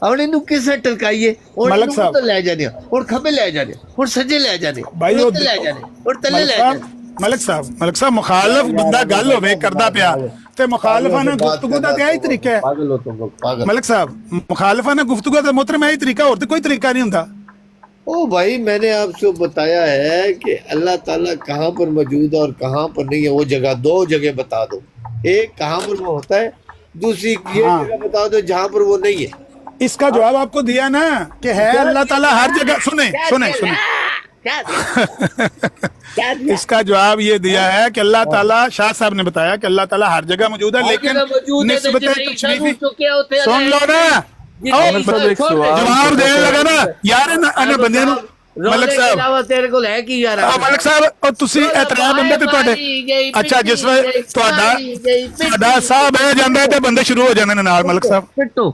ਹੁਣ ਇਹਨੂੰ ਕਿਸੇ ਟਲਕਾਈਏ, ਮਲਿਕ ਸਾਹਿਬ ਲੈ ਜਾਣੇ, ਹੁਣ ਖੱਬੇ ਲੈ ਜਾਣੇ, ਹੁਣ ਸੱਜੇ ਲੈ ਜਾਣੇ, ਭਾਈ ਉਹ ਲੈ ਜਾਣੇ, ਹੁਣ ਥੱਲੇ ਲੈ ਜਾਣੇ। ਮਲਿਕ ਸਾਹਿਬ ਮੁਖਾਲਫ ਬੰਦਾ ਗੱਲ ਹੋਵੇ ਕਰਦਾ ਪਿਆ ਤੇ ਮੁਖਾਲਫਾਂ ਨਾਲ ਗੁਫ਼ਤਗੂ ਦਾ ਕਿਹੜਾ ਹੀ ਤਰੀਕਾ ਹੈ? ਪਾਗਲ ਹੋ ਤੁਮ ਲੋग, ਪਾਗਲ। ਮਲਿਕ ਸਾਹਿਬ ਮੁਖਾਲਫਾਂ ਨਾਲ ਗੁਫ਼ਤਗੂ ਦਾ ਮੁਹਤਰਮ ਹੈ ਹੀ ਤਰੀਕਾ, ਹੋਰ ਤੇ ਕੋਈ तरीका नहीं ਹੁੰਦਾ। ओ भाई मैंने आपसे बताया है कि अल्लाह ताला कहाँ पर मौजूद है और कहाँ पर नहीं है। वो जगह, दो जगह बता दो, एक कहाँ पर वो होता है, दूसरी ये जगह बता दो जहाँ पर वो नहीं है। इसका जवाब आपको दिया ना कि है अल्लाह ताला हर जगह। सुने सुने सुने इसका जवाब ये दिया है कि अल्लाह ताला, शाह साहब ने बताया कि अल्लाह ताला हर जगह मौजूद है, लेकिन निस्बत तशरीफी सुन लो ना, जवाब देने लगा ना यार ना बंदे ਨੂੰ ਮਲਿਕ ਸਾਹਿਬ ਤੇਰੇ ਕੋਲ ਹੈ ਕੀ ਯਾਰ? ਮਲਿਕ ਸਾਹਿਬ ਉਹ ਤੁਸੀਂ ਇਤਰਾਜ਼ ਬੰਦੇ ਤੇ ਤੁਹਾਡੇ ਅੱਛਾ ਜਿਸ ਵੇ ਤੁਹਾਡਾ ਸਾਹ ਬਹਿ ਜਾਂਦਾ ਤੇ ਬੰਦੇ ਸ਼ੁਰੂ ਹੋ ਜਾਂਦੇ ਨੇ ਨਾਲ। ਮਲਿਕ ਸਾਹਿਬ ਪਿੱਟੋ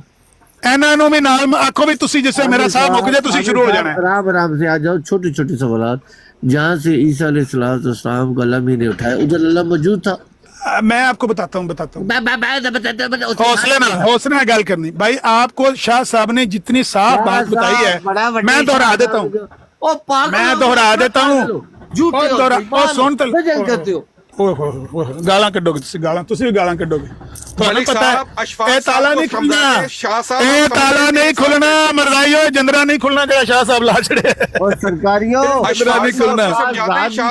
ਇਹਨਾਂ ਨੂੰ ਵੀ ਨਾਲ ਆਖੋ ਵੀ ਤੁਸੀਂ ਜਿਸੇ ਮੇਰਾ ਸਾਹ ਮੁੱਕ ਜਾਏ ਤੁਸੀਂ ਸ਼ੁਰੂ ਹੋ ਜਾਣਾ है। आराम से आ जाओ। छोटे छोटे सवाल जहाँ से ईसा अलैहिस्सलाम को अल्लाह ने उठाया, उधर अल्लाह मौजूद था। मैं आपको बताता हूँ हौसले गल करनी भाई। आपको शाह साहब ने जितनी साफ बात बताई है मैं दोहरा देता हूँ, गालां कड्डोगे तुसी, गालां तुसी भी गालां कड्डोगे। ਤੁਹਾਨੂੰ ਪਤਾ ਹੈ ਇਹ ਤਾਲਾ ਨਹੀਂ ਖੁੱਲਣਾ, ਇਹ ਤਾਲਾ ਨਹੀਂ ਖੁੱਲਣਾ ਮਰਦਾਈਓ, ਜੰਦਰਾ ਨਹੀਂ ਖੁੱਲਣਾ ਜਿਹੜਾ ਸ਼ਾਹ ਸਾਹਿਬ ਲਾ ਛੜੇ। और सरकारियों ਜੰਦਰਾ ਨਹੀਂ ਖੁੱਲਣਾ,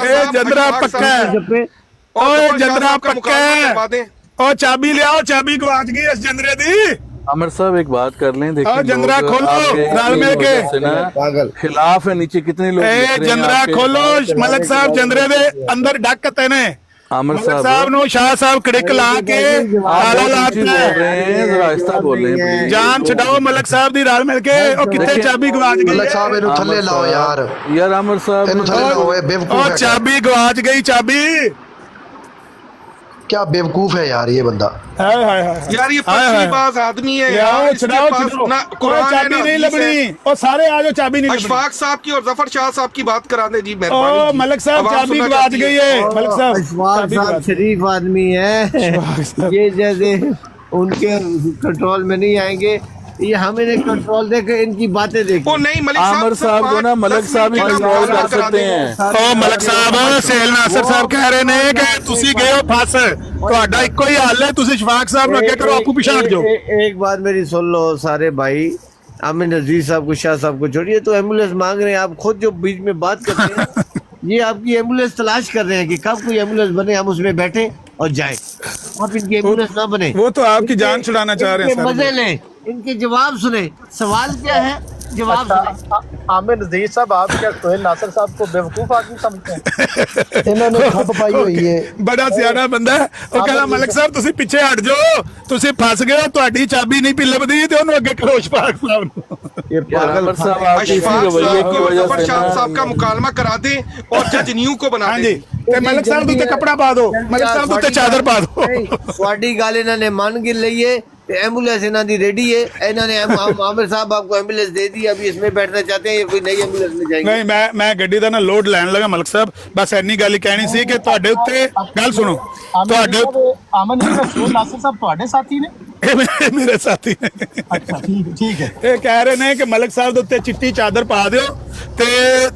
ਇਹ ਜੰਦਰਾ ਪੱਕਾ ਹੈ, ਓਏ ਜੰਦਰਾ पक्का है। ओ चाबी ले आओ, चाबी गवाच गई इस जंदरे दी। आमिर साहब एक बात कर लें, देखिए जंदरा खोलो रल मिल के, खिलाफ है नीचे कितने लोग। जंदरा खोलो मलिक साहब, जंदरे दे अंदर डक तेने आमिर साहब नो शाह साहब कड़िक ला के ताला लाता है। बोल रहे हैं जान छड़ाओ मलिक साहब दी रल मिल के। ओ कितने चाबी गवाच गई मलिक साहब इनु थल्ले लाओ यार आमिर साहब इनु थल्ले लाओ, ए बेवकूफ है। चाबी गवाच गई, चाबी क्या बेवकूफ है यार ये बंदा। हाय हाय हाय यार ये फर्जीबाज आदमी है यार, छड़ाओ चाबी नहीं लबनी। ओ सारे आ जाओ, चाबी नहीं लबनी। अशफाक साहब की और जफर शाह साहब की बात करा दे जी, ओ मेहरबानी। मलिक साहब चाबी गवाच गई है। मलिक साहब शरीफ आदमी है, ये जैसे उनके कंट्रोल में नहीं आएंगे, ये हम इन्हें कंट्रोल देकर इनकी बातें देखें। ओ नहीं मलिक आमिर साहब को ना मलिक साहब ही कंट्रोल कर सकते हैं। ओ मलिक साहब सहेल नासर साहब कह रहे ने कि तुसी गए हो फस, ਤੁਹਾਡਾ ਇੱਕੋ ਹੀ ਹਾਲ ਹੈ, ਤੁਸੀਂ ਸ਼ਫਾਕ ਸਾਹਿਬ ਨੂੰ ਅੱਗੇ ਕਰੋ, ਆਪੂ ਪਿਛਾੜ ਜਾਓ। एक बात मेरी सुन लो सारे भाई, आमिर नजीर साहब को, शाह साहब को छोड़िए, तो एम्बुलेंस मांग रहे हैं, आप खुद जो बीच में बात करते हैं ये आपकी एम्बुलेंस तलाश कर रहे हैं कि कब कोई एम्बुलेंस बने, हम उसमें बैठे और जाएं। आप इनकी एम्बुलेंस ना बने, वो तो आपकी जान छुड़ाना चाह रहे हैं। मजे लें, इनके जवाब सुने। सवाल क्या है? जवाब आमिर नजीर साहब, आप क्या सोहेल नासिर साहब को बेवकूफ आदमी समझते हैं? इन्होंने खप पाई हुई है। ਬੜਾ ਸਿਆਣਾ ਬੰਦਾ ਹੈ। ਉਹ ਕਹਿੰਦਾ ਮਲਕ ਸਾਹਿਬ ਤੁਸੀਂ ਪਿੱਛੇ ਹਟ ਜਾਓ, ਤੁਸੀਂ ਫਸ ਗਏ ਹੋ, ਤੁਹਾਡੀ ਚਾਬੀ ਨਹੀਂ ਪੀ ਲੱਭਦੀ ਤੇ ਉਹਨੂੰ ਅੱਗੇ ਖਲੋ ਅਸ਼ਫਾਕ ਸਾਹਿਬ ਨੂੰ। अशफाक साहब को जफर शाह साहब का मुकालमा करा दें और जज न्यू को बना ਹਾਂਜੀ दें। ਤੇ ਮਲਕ ਸਾਹਿਬ ਦੇ ਉੱਤੇ ਕੱਪੜਾ ਪਾ ਦਿਓ, ਮਲਕ ਸਾਹਿਬ ਦੇ ਉੱਤੇ ਚਾਦਰ ਪਾ ਦਿਓ। ਤੁਹਾਡੀ ਗੱਲ ਇਹਨਾਂ ਨੇ ਮੰਨ ਕੇ ਲਈ है, एम्बुलेंस इन्हों की रेडी है, इन्होंने आमिर साहब आपको एम्बुलेंस दे दी, अभी इसमें बैठना चाहते हैं या कोई नई एम्बुलेंस में जाएंगे? ਨਹੀਂ ਮੈਂ ਗੱਡੀ ਦਾ ਨਾ ਲੋਡ ਲੈਣ ਲੱਗਾ ਮਲਕ ਸਾਹਿਬ, ਬਸ ਇੰਨੀ ਗੱਲ ਹੀ ਕਹਿਣੀ ਸੀ ਕਿ ਤੁਹਾਡੇ ਉੱਤੇ ਗੱਲ ਸੁਣੋ, ਤੁਹਾਡੇ अमन जी का सोहेल नासिर साहब ਤੁਹਾਡੇ ਸਾਥੀ ਨੇ? ਇਹ ਮੇਰੇ ਸਾਥੀ ਨੇ। ਅੱਛਾ ਠੀਕ ਹੈ। ਇਹ ਕਹਿ ਰਹੇ ਨੇ ਕਿ ਮਲਕ ਸਾਹਿਬ ਦੇ ਉੱਤੇ ਚਿੱਟੀ ਚਾਦਰ ਪਾ ਦਿਓ ਤੇ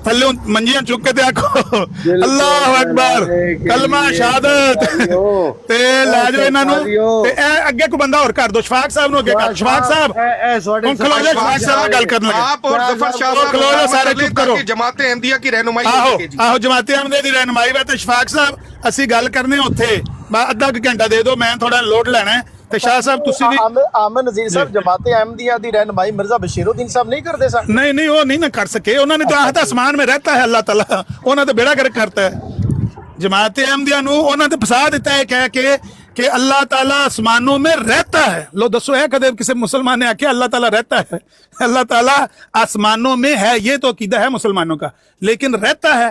ਥੱਲੇ ਮੰਜੀਆਂ ਚੁੱਕ ਕੇ ਤੇ ਆਖੋ ਅੱਲਾਹੁ ਅਕਬਰ, ਕਲਮਾ ਸ਼ਹਾਦਤ, ਤੇ ਲੈ ਜਾਓ ਇਹਨਾਂ ਨੂੰ। ਤੇ ਇਹ ਅੱਗੇ ਕੋਈ ਬੰਦਾ ਹੋਰ ਕਰ ਦਿਓ, ਸ਼ਫਾਕ ਸਾਹਿਬ ਨੂੰ ਅੱਗੇ ਕਰ। ਸ਼ਫਾਕ ਸਾਹਿਬ ਹੁਣ ਖਲੋ ਜਾਓ, ਸ਼ਫਾਕ ਸਾਹਿਬ ਨਾਲ ਗੱਲ ਕਰਨ ਲੱਗੇ। आप और जफर शाह साहब खलो जाओ, सारे चुप करो। जमात अहमदिया की रहनुमाई ਆਹੋ कीजिए। ਆਹੋ ਜਮਾਤੇ ਅਹਿਮਦ ਦੀ ਰਹਿਨਮਾਈ ਵਿੱਚ ਸ਼ਫਾਕ ਸਾਹਿਬ ਅਸੀਂ ਗੱਲ ਕਰਨੇ ਉੱਥੇ ਅੱਧਾ ਕੁ ਘੰਟਾ ਦੇ ਦਿਓ, ਮੈਂ ਥੋੜਾ ਲੋਡ ਲੈਣਾ ਹੈ। ਤੇ ਸ਼ਾਹ ਸਾਹਿਬ ਤੁਸੀਂ ਵੀ आमिर नजीर साहब जमाते अहमदिया दी रहनुमाई मिर्जा बशीरुद्दीन साहब नहीं करते सर? नहीं वो नहीं ना कर सके, उन्होंने तो आहत आसमान में रहता है अल्लाह ताला, उन्होंने तो बेड़ा गर्क करता है। जमाते अहमदिया नू उन्होंने तो फसा देता है कह के कि अल्लाह ताला आसमानों में रहता है। लो दसो है कदे किसी मुसलमान ने आके अल्लाह ताला रहता है? अल्लाह ताला आसमानों में है, ये तो अकीदा है मुसलमानों का, लेकिन रहता है।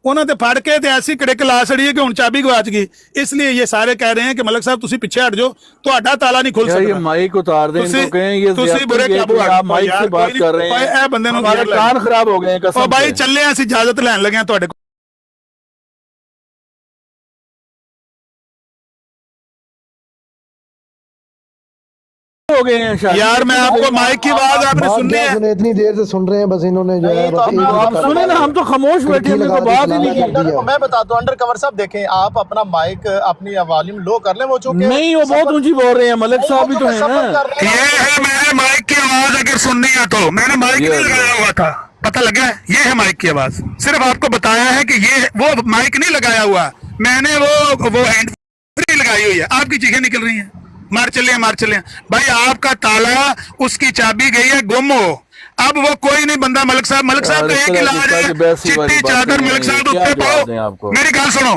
उन्होंने फड़ के ते ऐसी कड़िक ला छड़ी है कि हुण चाबी गवाच गई। इसलिए ये सारे कह रहे हैं कि मलक साहब तुसी पीछे हट जाओ, ਤੁਹਾਡਾ ਤਾਲਾ ਨਹੀਂ ਖੁੱਲ ये ਸਕਦਾ। माइक उतार दें, इनको कहें ये ਤੁਸੀਂ ਬੁਰੇ ज़्यादती है ਕਾਬੂ कि आप माइक से बात कर रहे हैं, ਇਹ ਬੰਦੇ ਨੂੰ हमारे कान खराब हो गए हैं कसम ਉਹ ਬਾਈ से। ਚੱਲੇ ਆਂ, ਅਸੀਂ ਇਜਾਜ਼ਤ ਲੈਣ ਲੱਗੇ ਆਂ ਤੁਹਾਡੇ ਕੋਲ। हो गए हैं शायद। यार मैं आपको माइक की आवाज आपने बात सुननी क्या है। सुने, इतनी देर से सुन रहे हैं, बस इन्होंने जो है बस एक आप सुने ना, हम तो खामोश बैठे, हमने तो बात ही नहीं की। मैं बताता हूँ, अंडर कवर साहब देखें, आप अपना माइक अपनी वॉल्यूम लो कर लें, वो चूंकि नहीं वो बहुत ऊंची बोल रहे हैं, मलिक साहब भी तो है ना। ये है मेरे माइक की आवाज, अगर सुननी है तो मैंने माइक नहीं लगाया हुआ था, पता लगा है? ये है माइक की आवाज, सिर्फ आपको बताया है कि ये वो माइक नहीं लगाया हुआ, मैंने वो हैंड फ्री लगाई हुई है। आपकी चीखें निकल रही हैं, मार चले भाई, आपका ताला उसकी चाबी गई है गुम हो। अब वो कोई नहीं बंदा, मलिक साहब का एक इलाज है, चिट्टी चादर मलिक साहब उत्ते पाओ, मेरी गल सुनो,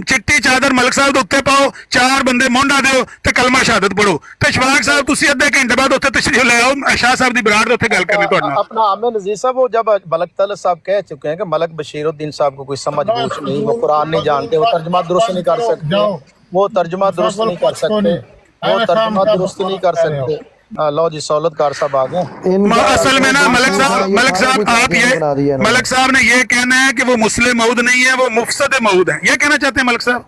चिट्टी चादर मलिक साहब ਦੇ ਉੱਤੇ ਪਾਓ, 4 ਬੰਦੇ ਮੋਢਾ ਦਿਓ ਤੇ ਕਲਮਾ ਸ਼ਹਾਦਤ ਪੜੋ। ਤੇ ਸ਼ਫਾਕ ਸਾਹਿਬ ਤੁਸੀਂ ਅੱਧੇ ਘੰਟੇ ਬਾਅਦ ਉੱਥੇ ਤਸ਼ਰੀਫ ਲੈ ਆਓ, ਸ਼ਾਹ ਸਾਹਿਬ ਦੀ ਬਰਾੜ ਦੇ ਉੱਥੇ ਗੱਲ ਕਰਨੀ ਤੁਹਾਡੇ ਨਾਲ। अपना आमिर नजीर साहब, वो जब मलक तलत साहब कह चुके हैं कि मलक बशीरुद्दीन साहब को कोई समझ बूझ नहीं, वो कुरान नहीं जानते, वो तर्जुमा दुरुस्त नहीं कर सकते, वो तर्जुमा दुरुस्त नहीं कर सकते, वो तर्जुमा दुरुस्त नहीं कर सकते। लो जी, सहूलत कार साहब आ गए। असल में ना मलिक साहब आप ये मलिक साहब ने ये कहना है कि वो मुस्लिम मऊद नहीं है, वो मुफसद मऊद है, ये कहना चाहते हैं मलिक साहब।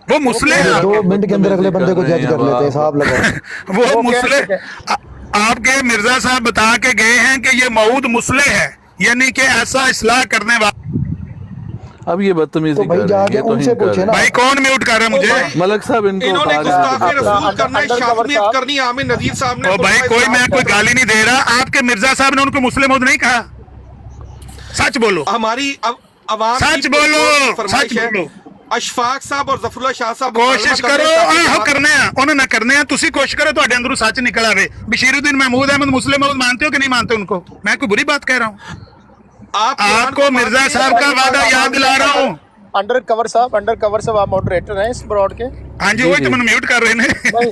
वो मुस्लिम 2 मिनट के अंदर अगले बंदे को जज कर लेते हैं, साहब लगा। वो मुस्लिम आपके मिर्जा साहब बता के गए हैं कि ये मऊद मुस्लिम है, यानी कि ऐसा इस्लाह करने वाला। अब ये बदतमीजी तो भाई कर रहे हैं, जाके ये तो उनसे नहीं कर पूछे रहे। ना। भाई कौन म्यूट कर रहा है मुझे? मलिक साहब इनको इन्होंने उतार गुस्ताखी दें। रसूल करना है, शाज़मियत करनी है आमिर नजीर साहब ने। ओ भाई कोई मैं कोई गाली नहीं दे रहा, आपके मिर्जा साहब ने उनको मुस्लिम मऊद नहीं कहा। सच बोलो, हमारी अवाम सच की बोलो, फरमाइश सच है। बोलो। अशफाक साहब और जफरुल्लाह शाह साहब ਕੋਸ਼ਿਸ਼ ਕਰੋ ਆਹ ਕਰਨੇ ਆ, ਉਹਨਾਂ ਨੇ ਕਰਨੇ ਆ, ਤੁਸੀਂ ਕੋਸ਼ਿਸ਼ ਕਰੋ ਤੁਹਾਡੇ ਅੰਦਰੋਂ ਸੱਚ ਨਿਕਲ ਆਵੇ। बशीरुद्दीन महमूद अहमद मुस्लिम मऊद मानते हो कि नहीं मानते उनको? मैं कोई बुरी बात कह रहा हूँ? आपको मिर्जा साहब का वादा याद दिला रहा हूँ। अंडर कवर साहब आप मॉडरेटर हैं इस ब्रॉड के? हाँ जी, वही तो मैंने म्यूट कर रहे हैं। नहीं,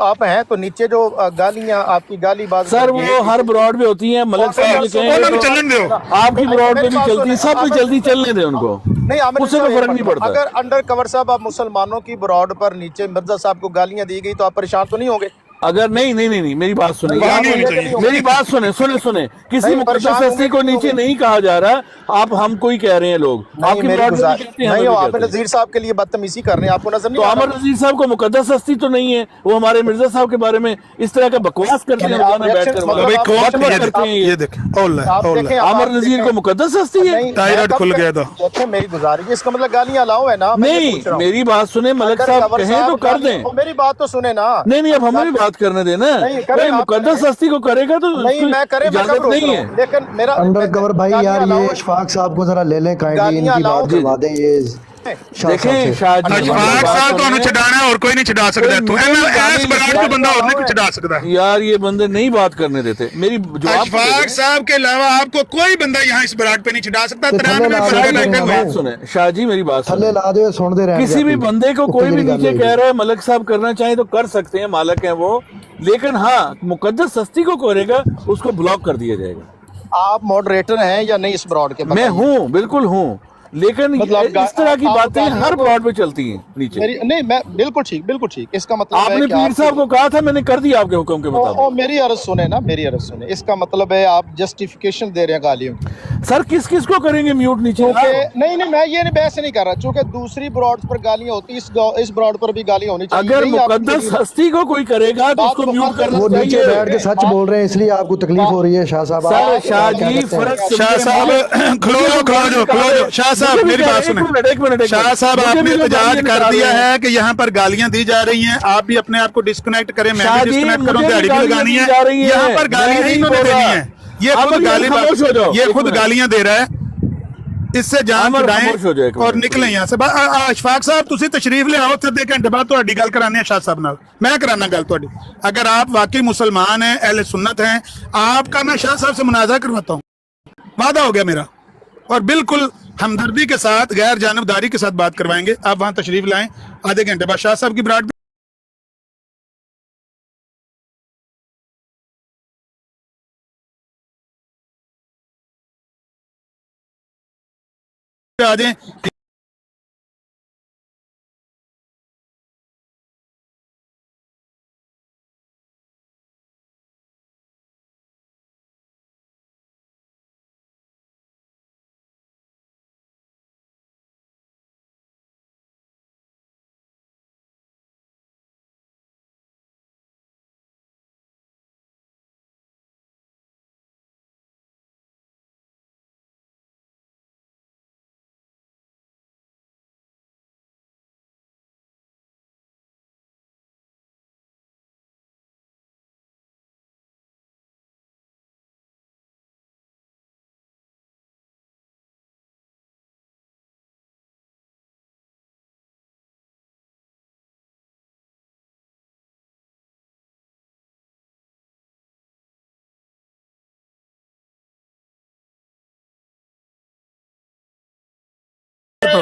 आप हैं तो नीचे जो गालियां आपकी गाली बात सर वो हर ब्रॉड पे होती है, मलिक साहब ने उन्होंने कहें चलन दो। आपकी ब्रॉड पे भी चलती है, सब पे जल्दी चलने दे उनको, नहीं, उससे कोई फर्क नहीं पड़ता। अगर अंडर कवर साहब आप मुसलमानों की ब्रॉड पर नीचे मिर्जा साहब को गालियां दी गई तो आप परेशान तो नहीं होंगे? अगर नहीं मेरी बात सुने, मेरी बात सुने, किसी नहीं, मुकद्दस परेशान हस्ती को नीचे नहीं कहा जा रहा, आप हम कोई कह रहे हैं लोग, आपकी ब्रॉड पे भी कहते हैं, हम नहीं, भी आप कहते हैं। नजीर साहब के लिए बदतमीजी कर रहे हैं, आपको नजर तो नहीं आ अमर रहा? नजीर साहब को मुकद्दस हस्ती तो नहीं है, वो हमारे मिर्जा साहब के बारे में इस तरह का बकवास करते हैं, रोजाना बैठकर भाई कौन बकवास करते हैं ये ये। देखें ओला आप देखें, अमर नजीर को मुकद्दस हस्ती है? टायराइड खुल गया था। देखें मेरी गुजारिश, इसका मतलब गालियां लाओ है ना? मैं ये पूछ रहा नहीं हूं। मेरी बात सुने, मलिक अंडर साहब कवर कहें तो साहब कर दें। मेरी बात तो सुने ना। नहीं अब हमें भी बात करने देना, नहीं, करें, आप मुकद्दस करें। हस्ती को करेगा तो नहीं, मैं करे, मैं इजाजत कब रोक नहीं रहा है। हूं? लेकिन मेरा अंडर कवर भाई यार, ये गालियां इशफाक साहब को जरा ले लें काइंडली, गालियां इनकी लाओ। बात करवा दें। ये देखें शाहजी अशफाक साहब ਤੁਹਾਨੂੰ ਛਡਾਣਾ ਹੋਰ ਕੋਈ ਨਹੀਂ ਛਡਾ ਸਕਦਾ ਤੂੰ ਇਸ ਬਰਾੜ को बंदा और नहीं छड़ा सकता यार ये बंदे नहीं बात करने देते मेरी अशफाक साहब के अलावा आपको कोई बंदा यहाँ इस बराड़ पे नहीं छड़ा सकता। बात सुने शाहजी मेरी बात थल्ले ला दे सुनते रहे किसी भी बंदे को कोई भी नीचे कह रहा है मलक साहब करना चाहे तो कर सकते हैं, मालक है वो, लेकिन हाँ मुकद्दस हस्ती को करेगा उसको ब्लॉक कर दिया जाएगा। आप मॉडरेटर हैं या नहीं इस ब्रॉड के? मैं हूँ, बिल्कुल हूँ, लेकिन मतलब इस तरह की बातें हर ब्रॉड पे चलती हैं नीचे। नहीं मैं बिल्कुल ठीक। इसका मतलब आपने पीर साहब को कहा था, मैंने कर दिया आपके हुक्म के मुताबिक। मेरी अर्ज सुने ना, मेरी अर्ज सुने। इसका मतलब है आप जस्टिफिकेशन दे रहे हैं गालियों की। सर किस किस को करेंगे म्यूट नीचे? नहीं मैं ये बहस नहीं कर रहा, चूंकि दूसरी ब्रॉड पर गालियां होती, इस ब्रॉड पर भी गालियां होनी चाहिए। अगर मुकद्दस हस्ती को कोई करेगा तो उसको म्यूट करना वो नीचे बैठ के सच बोल रहे हैं इसलिए आपको तकलीफ हो रही है। शाह साहब शाह साहब खलो शाह साहब मेरी बात सुने। शाह साहब आपने एहतजाज कर दिया है कि यहाँ पर गालियां दी जा रही हैं, आप भी अपने आप को डिस्कनेक्ट करें, मैं भी डिस्कनेक्ट करूं, दिहाड़ी भी लगानी है। यहाँ पर गालियां ही इन्होंने देनी है, ये खुद गालियां दे रहा है। इससे जान छुड़ाएं और निकलें यहाँ से। अशफाक साहब तुसी तशरीफ ले आओ, अद्धे घंटे बाद तुहाडी गल कराने शाह साहब नाल, मैं कराना गल तुहाडी। अगर आप वाकई मुसलमान हैं, अहले सुन्नत हैं, आपका मैं शाह साहब से मुनाज़ा करवाता हूँ, वादा हो गया मेरा, और बिल्कुल हमदर्दी के साथ, गैर जानबदारी के साथ बात करवाएंगे। आप वहां तशरीफ लाएं, आधे घंटे बाद शाह साहब की ब्राड पे आ जाएं।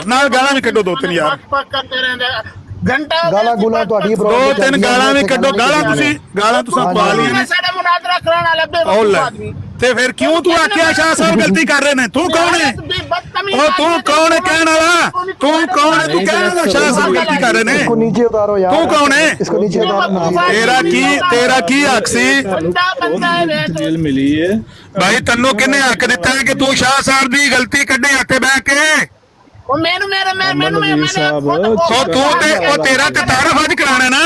ना गाला भी कड्डो दो तीन यार, गाला गुला ਤੁਹਾਡੀ दो तीन गाला भी कड्डो। गाला तुसा पा लिया ने साडे मुनाजरा कराना लब्बे आदमी ते फिर क्यों तू आख्या शाह साहब गलती कर रहे ने? तू कौन है? ओ तू कौन है कहने वाला? तू कौन है? तू कहने वाला शाह साहब गलती कर रहे ने? इसको नीचे उतारो यार। तू कौन है? इसको नीचे उतारो। तेरा की हक सी? बंदा है जेल मिली है भाई तन्नू किन्ने हक दिता है कि तू शाह साहब दी गलती कड्डे हथे बह के? ਉਹ ਮੈਨੂੰ ਮੈਨੇ तो तू ते ओ तेरा ते तारफ आज कराना ना।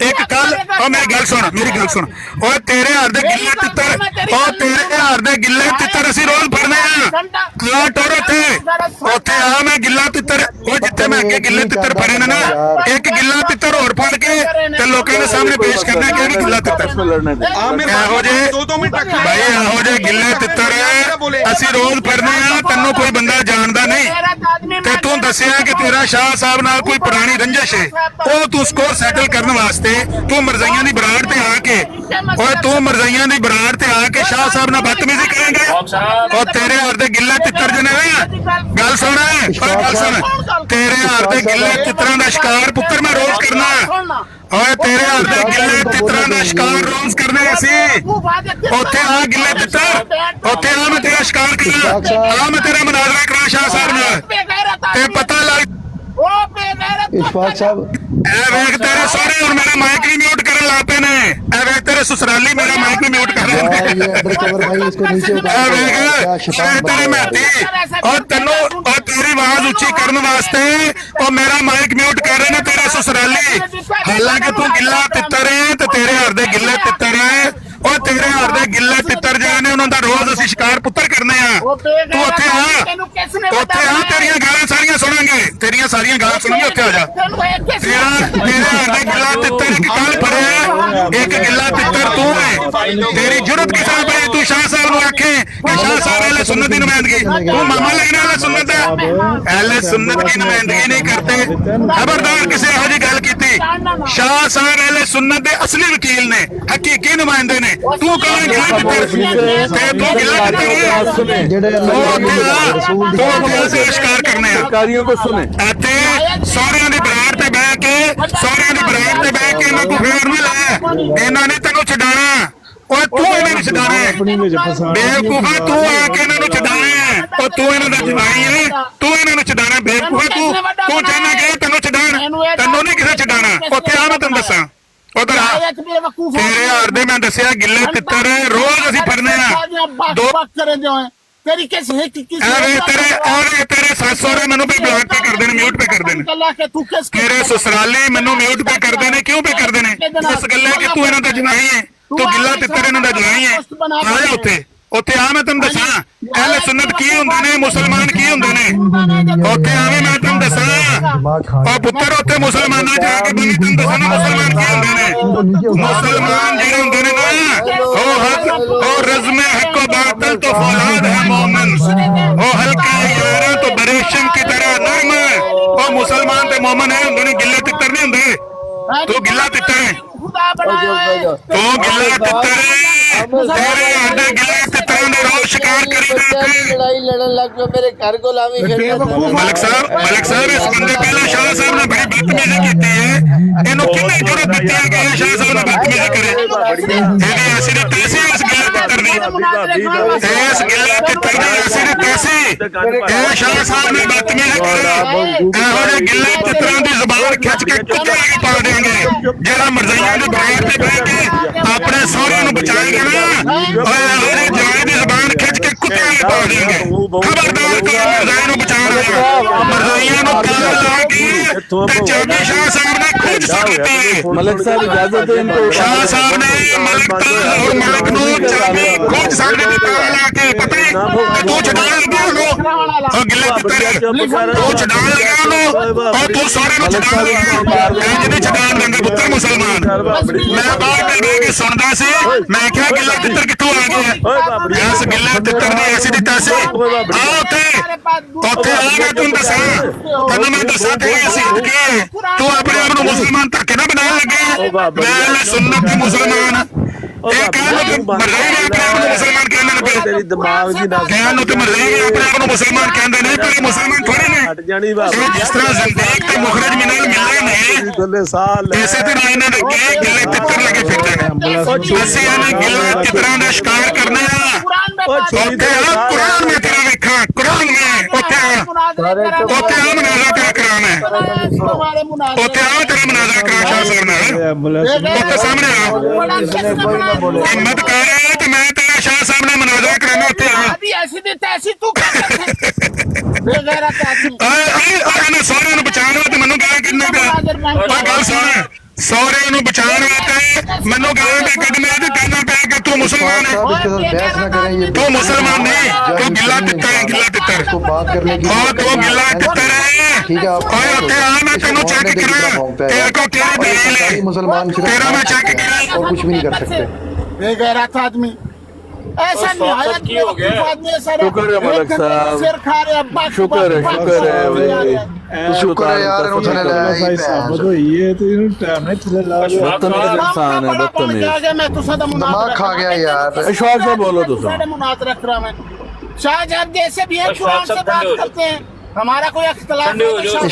एक कल ओ मेरी गल सुन ओ तेरे हार दे गिल्ले तित्तर, ओ तेरे हार दे गिल्ले तित्तर ਅਸੀਂ रोज फड़ने आ कला टोर ओथे आ मैं गिल्ला तित्तर ओ जिथे मैं अगे गिल्ले तित्तर फड़े ने ना, एक गिल्ला तित्तर और फड़ के ते लोकां दे सामने पेश करना कि भी गिल्ला तित्तर ਇਹੋ ਜੇ भाई ਇਹੋ ਜੇ गिल्ले तित्तर ਅਸੀਂ रोज फड़ने आ, तन्नू कोई बंदा जानदा नहीं ਤੇ ਤੂੰ ਦੱਸਿਆ ਕਿ ਤੇਰਾ ਸ਼ਾਹ ਸਾਹਿਬ ਨਾਲ ਕੋਈ ਪੁਰਾਣੀ ਰੰਜਿਸ਼ ਹੈ, ਉਹ ਤੂੰ ਸਕੋਰ ਸੈਟਲ ਕਰਨ ਵਾਸਤੇ ਤੂੰ ਮਰਜ਼ਾਈਆਂ ਦੀ ਬਰਾੜ ਤੇ ਆ ਕੇ ਸ਼ਾਹ ਸਾਹਿਬ ਨਾਲ ਬਦਤਮੀਜ਼ੀ ਕਰੇਂਗੇ। ਉਹ ਤੇਰੇ ਹਰ ਦੇ ਗਿੱਲੇ ਤਿੱਤਰ ਜਨੇ ਗੱਲ ਸੁਣ ਤੇਰੇ ਹਰ ਦੇ ਗਿੱਲੇ ਤਿੱਤਰਾਂ ਦਾ ਸ਼ਿਕਾਰ ਪੁੱਤਰ ਮੈਂ ਰੋਜ਼ ਕਰਨਾ। ਓਏ ਤੇਰੇ ਹਰ ਦੇ ਗਿੱਲੇ ਤਿੱਤਰਾਂ ਦਾ ਸ਼ਿਕਾਰ ਰੋਜ਼ ਕਰਨੇ ਅਸੀਂ। ਉੱਥੇ ਆ ਗਿੱਲੇ ਤਿੱਤਰ, ਉੱਥੇ ਆ ਮੈਂ ਤੇਰਾ ਸ਼ਿਕਾਰ ਕਰਨਾ, ਆ ਮੈਂ ਤੇਰਾ ਮੁਨਾਜ਼ਰਾ ਕਰਾਂ ਸ਼ਾਹ ਸਾਹਿਬ ਨਾਲ ਤੇ ਪਤਾ ਲੱਗ। इशफाक साहब ਵੇਖ ਤੇਰੇ ਸਾਰੇ ਹੁਣ ਮੇਰਾ ਮਾਈਕ ਵੀ ਮਿਊਟ ਕਰਨ ਲੱਗ ਪਏ ਨੇ। ਇਹ ਵੇਖ ਤੇਰੇ ਸਸੁਰਾਲੀ ਮੇਰਾ ਮਾਈਕ ਵੀ ਮਿਊਟ ਕਰ ਰਹੇ ਨੇ। ये अंडरकवर भाई इसको नीचे उतारो। क्या शैतान ਤੇਰੇ ਮਹਿਤੀ ਔਰ ਤੈਨੂੰ ਔਰ ਤੇਰੀ ਆਵਾਜ਼ ਉੱਚੀ ਕਰਨ ਵਾਸਤੇ ਉਹ ਮੇਰਾ ਮਾਈਕ ਮਿਊਟ ਕਰ ਰਹੇ ਨੇ ਤੇਰੇ ਸਸੁਰਾਲੀ। ਹਾਲਾਂਕਿ ਤੂੰ ਗਿੱਲਾ ਤਿੱਤਰ ਹੈ ਤੇ ਤੇਰੇ ਹਰ ਦੇ ਗਿੱਲੇ ਤਿੱਤਰ ਹੈ। ਉਹ ਤੇਰੇ ਹਰ ਦੇ ਗਿੱਲੇ ਤਿੱਤਰ ਜਿਹੜੇ ਨੇ ਉਹਨਾਂ ਦਾ ਰੋਜ਼ ਅਸੀਂ ਸ਼ਿਕਾਰ ਪੁੱਤਰ ਕਰਨੇ ਆ। ਤੂੰ ਉੱਥੇ ਆ ਤੇਰੀਆਂ ਗਾਲਾਂ ਸਾਰੀਆਂ ਸੁਣਾਂਗੇ, ਤੇਰੀਆਂ ਸਾਰੀਆਂ ਗਾਲਾਂ ਸੁਣਾਂਗੇ। ਉੱਥੇ ਆ ਜਾ। ਤੇਰੇ ਹਰ ਦੇ ਗਿੱਲਾ ਤਿੱਤਰ ਇੱਕ ਕੱਲ ਫੜਿਆ, ਇੱਕ ਗਿੱਲਾ ਤਿੱਤਰ ਤੂੰ ਹੈ। तेरी जरूरत किस तरह पई तू शाह साहब नु आखे कि शाह साहब अहले सुन्नत की नुमाइंदगी तू मामा लगने वाला सुन्नत है अहले सुन्नत की नुमाइंदगी नहीं करते खबरदार किसी हो जी गल कीती शाह साहब अहले सुन्नत दे असली वकील ने हकीकी नुमाइंदे ने तू कौन गिला ते तू गिला ते शिकार करने सरकारियों को सुने ਇੱਥੇ ਸਹੁਰਿਆਂ ਦੀ ਬਰਾਤ ਤੇ ਬਹਿ ਕੇ ਇਹਨਾਂ ਕੋ ਫੇਰ ਨਹੀਂ ਲਾਇਆ ਇਹਨਾਂ ਨੇ ਤੈਨੂੰ ਛਡਾਣਾ ਓਏ ਤੂੰ ਇਹਨਾਂ ਨੂੰ ਛਡਾਣਾ ਹੈ ਬੇਵਕੂਫਾ ਤੂੰ ਆ ਕੇ ਇਹਨਾਂ ਨੂੰ ਛਡਾਣਾ ਹੈ ਓ ਤੂੰ ਇਹਨਾਂ ਦਾ ਜਵਾਈ ਹੈ ਤੂੰ ਇਹਨਾਂ ਨੂੰ ਛਡਾਣਾ ਬੇਵਕੂਫਾ ਤੂੰ ਚਾਹਨਾ ਕਿ ਤੈਨੂੰ ਛਡਾਣ ਤੈਨੂੰ ਨਹੀਂ ਕਿਸੇ ਛਡਾਣਾ ਉੱਥੇ ਆ ਮੈਂ ਤੈਨੂੰ ਦੱਸਾਂ ਉਧਰ ਆ ਤੇਰੇ ਹਾਰ ਦੇ ਮੈਂ ਦੱਸਿਆ ਗਿੱਲੇ ਤਿੱਤਰ ਰੋਜ਼ ਅਸੀਂ ਫੜਨੇ ਆ ਦੋ तरीके से है कि किस तेरे सस सहुरे मैनू पे ब्लॉक पे कर देने म्यूट पे कर देने तेरे ससुराले मैनू म्यूट पे कर देने क्यों पे कर देने इस गल्ले कि तू इन्हां दा जवाई है तू गिला तित्तर इन्हां दा जवाई है आया ਉੱਥੇ ਆ ਮੈਂ ਤੈਨੂੰ ਦੱਸਾਂ ਅਹਿਲੇ ਸੁन्नत ਕੀ ਹੁੰਦੇ ਨੇ ਮੁਸਲਮਾਨ ਕੀ ਹੁੰਦੇ ਨੇ ਉੱਥੇ ਆਵੇਂ ਮੈਂ ਤੈਨੂੰ ਦੱਸਾਂ ਉਹ ਪੁੱਤਰ ਉੱਥੇ ਮੁਸਲਮਾਨਾਂ ਜਾ ਕੇ ਬੰਦੇ ਤੈਨੂੰ ਦੱਸਾਂ ਮੁਸਲਮਾਨ ਕੀ ਹੁੰਦੇ ਨੇ ਮੁਸਲਮਾਨ ਜਿਹੜੇ ਹੁੰਦੇ ਨੇ ਨਾ ਉਹ ਹੱਕ ਉਹ ਰਜ਼ਮ ਹੱਕ व बातिल तो फौलाद है मोमिन वो हल्का यारा तो बरेशम की तरह नरम है वो मुसलमान ते मोमिन है ਹੁੰਦੇ ਨੇ ਗਿੱਲੇ ਤਿੱਤਰ ਨਹੀਂ ਹੁੰਦੇ ਤੂੰ ਗਿੱਲਾ ਤਿੱਤਰ ਹੈ ਤੂੰ ਗਿੱਲਾ ਤਿੱਤਰ ਹੈ तेरे आंदे गिले तितरों ने रोज शिकार करी जाते लड़ाई लड़न लग पे मेरे घर को लावी मलिक साहब इस बंदे पहले शाह साहब ने बड़ी बदतमीजी की है इन्हों किन्ने जरूरत दी है कि शाह साहब ने बदतमीजी करे एदी ऐसी दी तैसी इस गिले तितर दी इस गिले तितर दी ऐसी दी तैसी ए शाह साहब ने बदतमीजी करे ਇਹੋ ਜਿਹੇ ਗਿੱਲੇ ਤਿਤਰਾਂ ਦੀ ਜ਼ੁਬਾਨ ਖਿੱਚ ਕੇ ਕੁੱਤੇ ਵੀ ਪਾ ਦੇਣਗੇ ਜਿਹੜਾ ਮਰਜ਼ਾਈਆਂ ਦੇ ਬਰਾਤ ਤੇ ਬਹਿ ਕੇ ਆਪਣੇ ਸਹੁਰਿਆਂ ਨੂੰ ਬਚਾਏਗਾ ਨਾ ਓਏ ਇਹੋ ਜਿਹੇ ਜਵਾਈ ਦੀ ਜ਼ੁਬਾਨ ਖਿੱਚ ਕੇ ਕੁੱਤੇ ਵੀ ਪਾ ਦੇਣਗੇ ਖਬਰਦਾਰ ਕਰ ਮਰਜ਼ਾਈਆਂ ਨੂੰ ਬਚਾਉਣਾ ਮਰਜ਼ਾਈਆਂ ਨੂੰ ਕਾਲ ਲਾ ਕੇ ਤੇ ਚਾਬੀ ਸ਼ਾਹ ਸਾਹਿਬ ਨੇ ਖੁਦ ਸੁੱਟ ਦਿੱਤੀ मलिक साहब इजाजत है इनको ਸ਼ਾਹ ਸਾਹਿਬ ਨੇ ਮਲਿਕ ਨੂੰ ਚਾਬੀ ਖੁਦ ਸਾਹਮਣੇ ਦੀ ਤਾਲਾ ਲਾ ਕੇ ਪਤਾ ਹੈ ਤੂੰ ਛਡਾਣ ਲੱਗਿਆ ਉਹਨੂੰ ਉਹ ਗਿੱਲੇ ਤਿੱਤਰ ਤੂੰ ਛਡਾਣ ਲੱਗਿਆ ਉਹਨੂੰ ਉਹ ਤੂੰ ਸਾਰਿਆਂ ਨੂੰ ਛਡਾਣ ਲੱਗਿਆ ਜਿਹਨੇ ਛਡਾਣ ਦਿੰਦਾ ਪੁੱਤਰ ਮੁਸਲਮਾਨ ਮੈਂ ਬਾਹਰ ਤੇ ਬਹਿ ਕੇ ਸੁਣਦਾ ਸੀ ਮੈਂ ਕਿਹਾ ਗਿੱਲਾ ਤਿੱਤਰ ਕਿੱਥੋਂ ਆ ਗਿਆ ਇਸ ਗਿੱਲੇ ਤਿੱਤਰ ਦੀ ਐਸੀ ਦੀ ਤੈਸੀ ਆ ਉੱਥੇ ਆ ਮੈਂ ਤੈਨੂੰ ਦੱਸਾਂ ਤੇ ਐਸੀ ਕੀ ਹੈ ਤੂੰ ਆਪਣੇ ਆਪ ਨੂੰ ਮੁਸਲਮਾਨ ਧੱਕੇ ਨਾ ਬਣਾਉਣ ਲੱਗੇ ਮੈਂ ਸੁन्नत ਮੁਸਲਮਾਨ ਇਹ ਕਹਿਣ ਨੂੰ ਮਰਜ਼ਾਈ ਨੇ ਆਪਣੇ ਆਪ ਨੂੰ ਮੁਸਲਮਾਨ ਕਹਿੰਦੇ ਨੇ ਤੇਰੀ ਦਿਮਾਗ ਦੀ ਦੱਸ ਕਹਿਣ ਨੂੰ ਤੇ ਮਰਜ਼ਾਈ ਨੇ ਆਪਣੇ ਆਪ ਨੂੰ ਮੁਸਲਮਾਨ ਕਹਿੰਦੇ ਨੇ ਪਰ ਮੁਸਲਮਾਨ ਥੋੜੇ ਨੇ ਹਟ ਜਾਣੀ ਬਾਤ ਜਿਸ ਤਰ੍ਹਾਂ ਜ਼ਿੰਦਗੀ ਤੇ ਮੁਖਰਜ ਮਿਨਲ ਮਿਲੇ ਨੇ ਗੱਲੇ ਸਾਲ ਇਸੇ ਤਰ੍ਹਾਂ ਇਹਨਾਂ ਦੇ ਗਿੱਲੇ ਤਿੱਤਰ ਲੱਗੇ ਫਿਰਦੇ ਨੇ ਅਸੀਂ ਇਹਨਾਂ ਗਿੱਲੇ ਤਿੱਤਰਾਂ ਦਾ ਸ਼ਿਕਾਰ ਕਰਨਾ ਉੱਥੇ ਆ ਕੁਰਾਨ ਵਿੱਚ ਤੇਰਾ ਵੇਖਾਂ ਕੁਰਾਨ ਵਿੱਚ ਉੱਥੇ ਆ ਮਨਾਜ਼ਾ ਤੇਰਾ ਕੁਰਾਨ ਹੈ ਉੱਥੇ ਆ ਤੇਰਾ ਮਨਾਜ਼ਾ ਕਰਾ ਸ਼ਾਹ ਸਾਹਿਬ ਨਾਲ ਉੱਥੇ ਸਾਹਮਣੇ ਆ हिम्मत कर रहे हैं कि मैं तेरा शाह साहब ने मनाजा कराना होते हैं अभी ऐसी दी तैसी तू क्या बेगैरत आदमी ਉਹਨੇ ਸਹੁਰਿਆਂ ਨੂੰ ਬਚਾਉਣ ਵਾਸਤੇ ਮੈਨੂੰ ਗਾਲਾਂ ਕਿੰਨਾ ਪਿਆ ਉਹ ਗੱਲ ਸੁਣ ਸਹੁਰਿਆਂ ਨੂੰ ਬਚਾਉਣ ਵਾਸਤੇ ਮੈਨੂੰ ਗਾਲਾਂ ਤੇ ਕੱਢਣਾ ਤੇ ਕਹਿਣਾ ਪਿਆ ਕਿ ਤੂੰ ਮੁਸਲਮਾਨ ਹੈ ਤੂੰ ਮੁਸਲਮਾਨ ਨਹੀਂ ਤੂੰ ਗਿੱਲਾ ਤਿੱਤਰ ਹੈ ਗਿੱਲਾ ਤਿੱਤਰ ਤੂੰ ਗਿੱਲਾ ਤਿੱਤਰ ਹੈ ਓਏ ਉੱਥੇ ਆ ਮੈਂ ਤੈਨੂੰ ਚੈੱਕ ਕਰਾਂ ਤੇਰੇ ਕੋ ਕਿਹੜੀ ਦਲੀਲ ਹੈ मुसलमान तेरा मैं चेक करा और कुछ भी नहीं कर सकते बेगैरत आदमी ऐसा नहीं आया कि आदमी शुक्र है मलिक साहब सिर खा रहे अब्बा शुक्र है शुक्र है यार इन्हों थले लाया बदतमीज इंसान है बदतमीज दिमाग खा गया यार इशफाक साहब बोलो तो मुनात रख रहा मैं शाहजहां जैसे भी है कुरान से बात करते हैं हमारा कोई इख्तिलाफ नहीं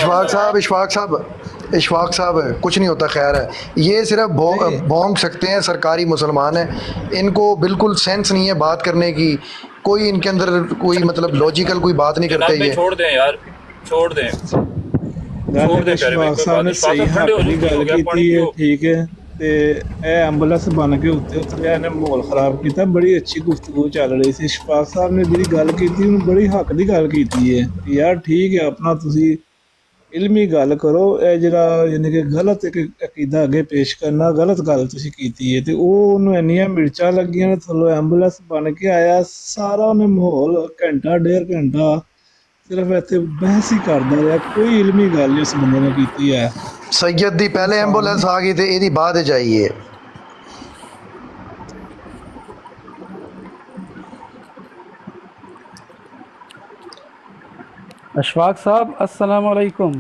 इशफाक साहब कुछ नहीं होता खैर है ये सिर्फ भौंक सकते हैं सरकारी मुसलमान हैं इनको बिल्कुल सेंस नहीं है बात करने की कोई इनके अंदर कोई मतलब लॉजिकल कोई बात नहीं करते ये छोड़ दें यार छोड़ दें इशफाक साहब ने सही हक की गल की है ठीक है ਤੇ ਇਹ ਐਂਬੂਲੈਂਸ ਬਣ ਕੇ ਉੱਤੇ ਉਤਰਿਆ ਇਹਨੇ ਮਾਹੌਲ ਖਰਾਬ ਕੀਤਾ ਬੜੀ ਅੱਛੀ ਗੁਫ਼ਤਗੂ ਚੱਲ ਰਹੀ ਸੀ ਇਸ਼ਫਾਕ ਸਾਹਿਬ ਨੇ ਜਿਹੜੀ ਗੱਲ ਕੀਤੀ ਉਹਨੂੰ ਬੜੀ ਹੱਕ ਦੀ ਗੱਲ ਕੀਤੀ ਹੈ ਯਾਰ ਠੀਕ ਹੈ ਆਪਣਾ ਤੁਸੀਂ ਇਲਮੀ ਗੱਲ ਕਰੋ ਇਹ ਜਿਹੜਾ ਯਾਨੀ ਕਿ ਗਲਤ ਇੱਕ ਅਕੀਦਾ ਅੱਗੇ ਪੇਸ਼ ਕਰਨਾ ਗਲਤ ਗੱਲ ਤੁਸੀਂ ਕੀਤੀ ਹੈ ਤੇ ਉਹ ਉਹਨੂੰ ਇੰਨੀਆਂ ਮਿਰਚਾਂ ਲੱਗੀਆਂ ਨੇ ਥੱਲੋਂ ਐਂਬੂਲੈਂਸ ਬਣ ਕੇ ਆਇਆ ਸਾਰਾ ਉਹਨੇ ਮਾਹੌਲ ਘੰਟਾ ਡੇਢ ਘੰਟਾ ਸਿਰਫ ਇੱਥੇ ਬਹਿਸ ਹੀ ਕਰਦਾ ਰਿਹਾ ਕੋਈ ਇਲਮੀ ਗੱਲ ਨਹੀਂ ਉਸ ਬੰਦੇ ਨੇ ਕੀਤੀ ਹੈ सैयद दी पहले एम्बुलेंस आ गई थी यदी बाद जाइए अशफाक साहब अस्सलाम वालेकुम।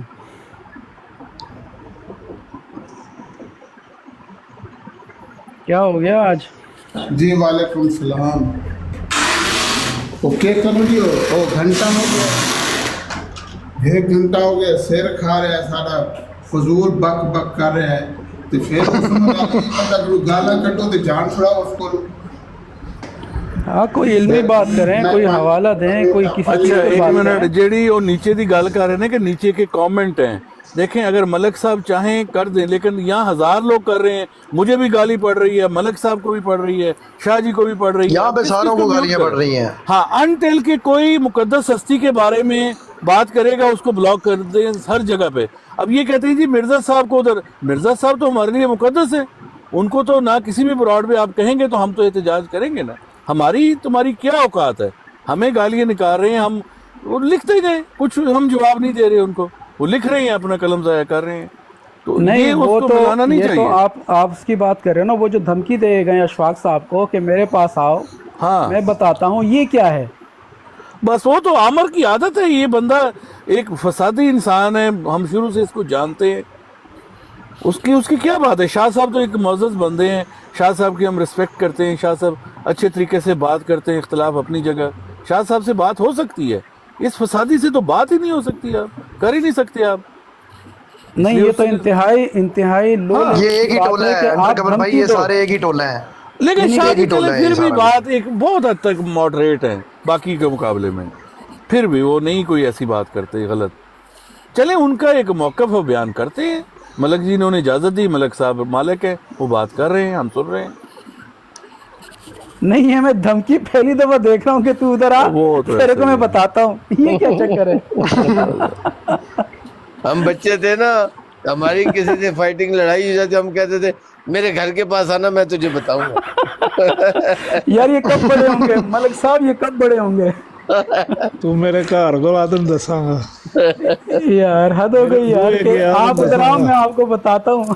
क्या हो गया आज? जी वालेकुम सलाम। ओके करो जी, ओ घंटा हो गया, 1 घंटा हो गया, सिर खा रहा है सारा, फजूल बक बक कर रहा है, तो फिर उसमें गाला कटो तो जान छुड़ाओ उसको। हाँ, कोई इल्मी बात करें, कोई हवाला दें, कोई किसी चीज़ अच्छा पे एक बात मिनट, करें। जेडी वो नीचे की गल कर रहे हैं कि नीचे के कमेंट हैं, देखें अगर मलक साहब चाहें कर दें, लेकिन यहाँ 1000 लोग कर रहे हैं, मुझे भी गाली पड़ रही है, मलक साहब को भी पड़ रही है, शाह जी को भी पड़ रही है, यहाँ पे सारों को गालियां पड़ रही हैं। हाँ, अनटिल के कोई मुकद्दस हस्ती के बारे में बात करेगा उसको ब्लॉक कर दें हर जगह पे। अब ये कहते हैं जी मिर्जा साहब को उधर, मिर्जा साहब तो हमारे लिए मुकद्दस है, उनको तो ना किसी भी ब्रॉड पे आप कहेंगे तो हम तो एहतजाज करेंगे ना। हमारी तुम्हारी क्या औकात है, हमें गालियां निकाल रहे हैं, हम वो लिखते गए, कुछ हम जवाब नहीं दे रहे उनको, वो लिख रहे हैं, अपना कलम ज़ाया कर रहे हैं, तो नहीं ये वो उसको तो मिलाना नहीं ये चाहिए। तो आप उसकी बात कर रहे हो ना, वो जो धमकी दे गए अशफाक साहब को कि मेरे पास आओ, हाँ मैं बताता हूँ, ये क्या है? बस वो तो आमर की आदत है, ये बंदा एक फसादी इंसान है, हम शुरू से इसको जानते हैं, उसकी क्या बात है। शाह साहब तो एक मुअज़्ज़ज़ बंदे हैं, शाह साहब की हम रिस्पेक्ट करते हैं, शाह साहब अच्छे तरीके से बात करते हैं, इख्तलाफ अपनी जगह, शाह साहब से बात हो सकती है, इस फसादी से तो बात ही नहीं हो सकती, आप कर ही नहीं सकते आप। नहीं, ये तो इंतहाई लोग, ये एक ही टोला है कमर भाई, ये सारे एक ही टोला है। लेकिन शाह जी टोला है फिर भी सारा। बात एक बहुत हद तक मॉडरेट है बाकी के मुकाबले में, फिर भी वो नहीं कोई ऐसी बात करते गलत। चले उनका एक मौक़िफ़ वो बयान करते हैं, मलक जी ने उन्हें इजाज़त दी, मलक साहब मालिक है, वो बात कर रहे हैं, हम सुन रहे हैं। नहीं है, मैं धमकी पहली दफा देख रहा हूँ कि तू उधर आ, वो तो तेरे ऐसे को मैं ही है। बताता हूँ, ये क्या चक्कर है? हम बच्चे थे ना, हमारी किसी से फाइटिंग लड़ाई हो जाती, हम कहते थे मेरे घर के पास आना, मैं तुझे बताऊंगा। यार ये कब बड़े होंगे मलक साहब, ये कब बड़े होंगे? तू मेरे घर को आदम दसांगा यार हद हो गई यार, ये कि क्या आप उधर आओ, मैं आपको बताता हूँ।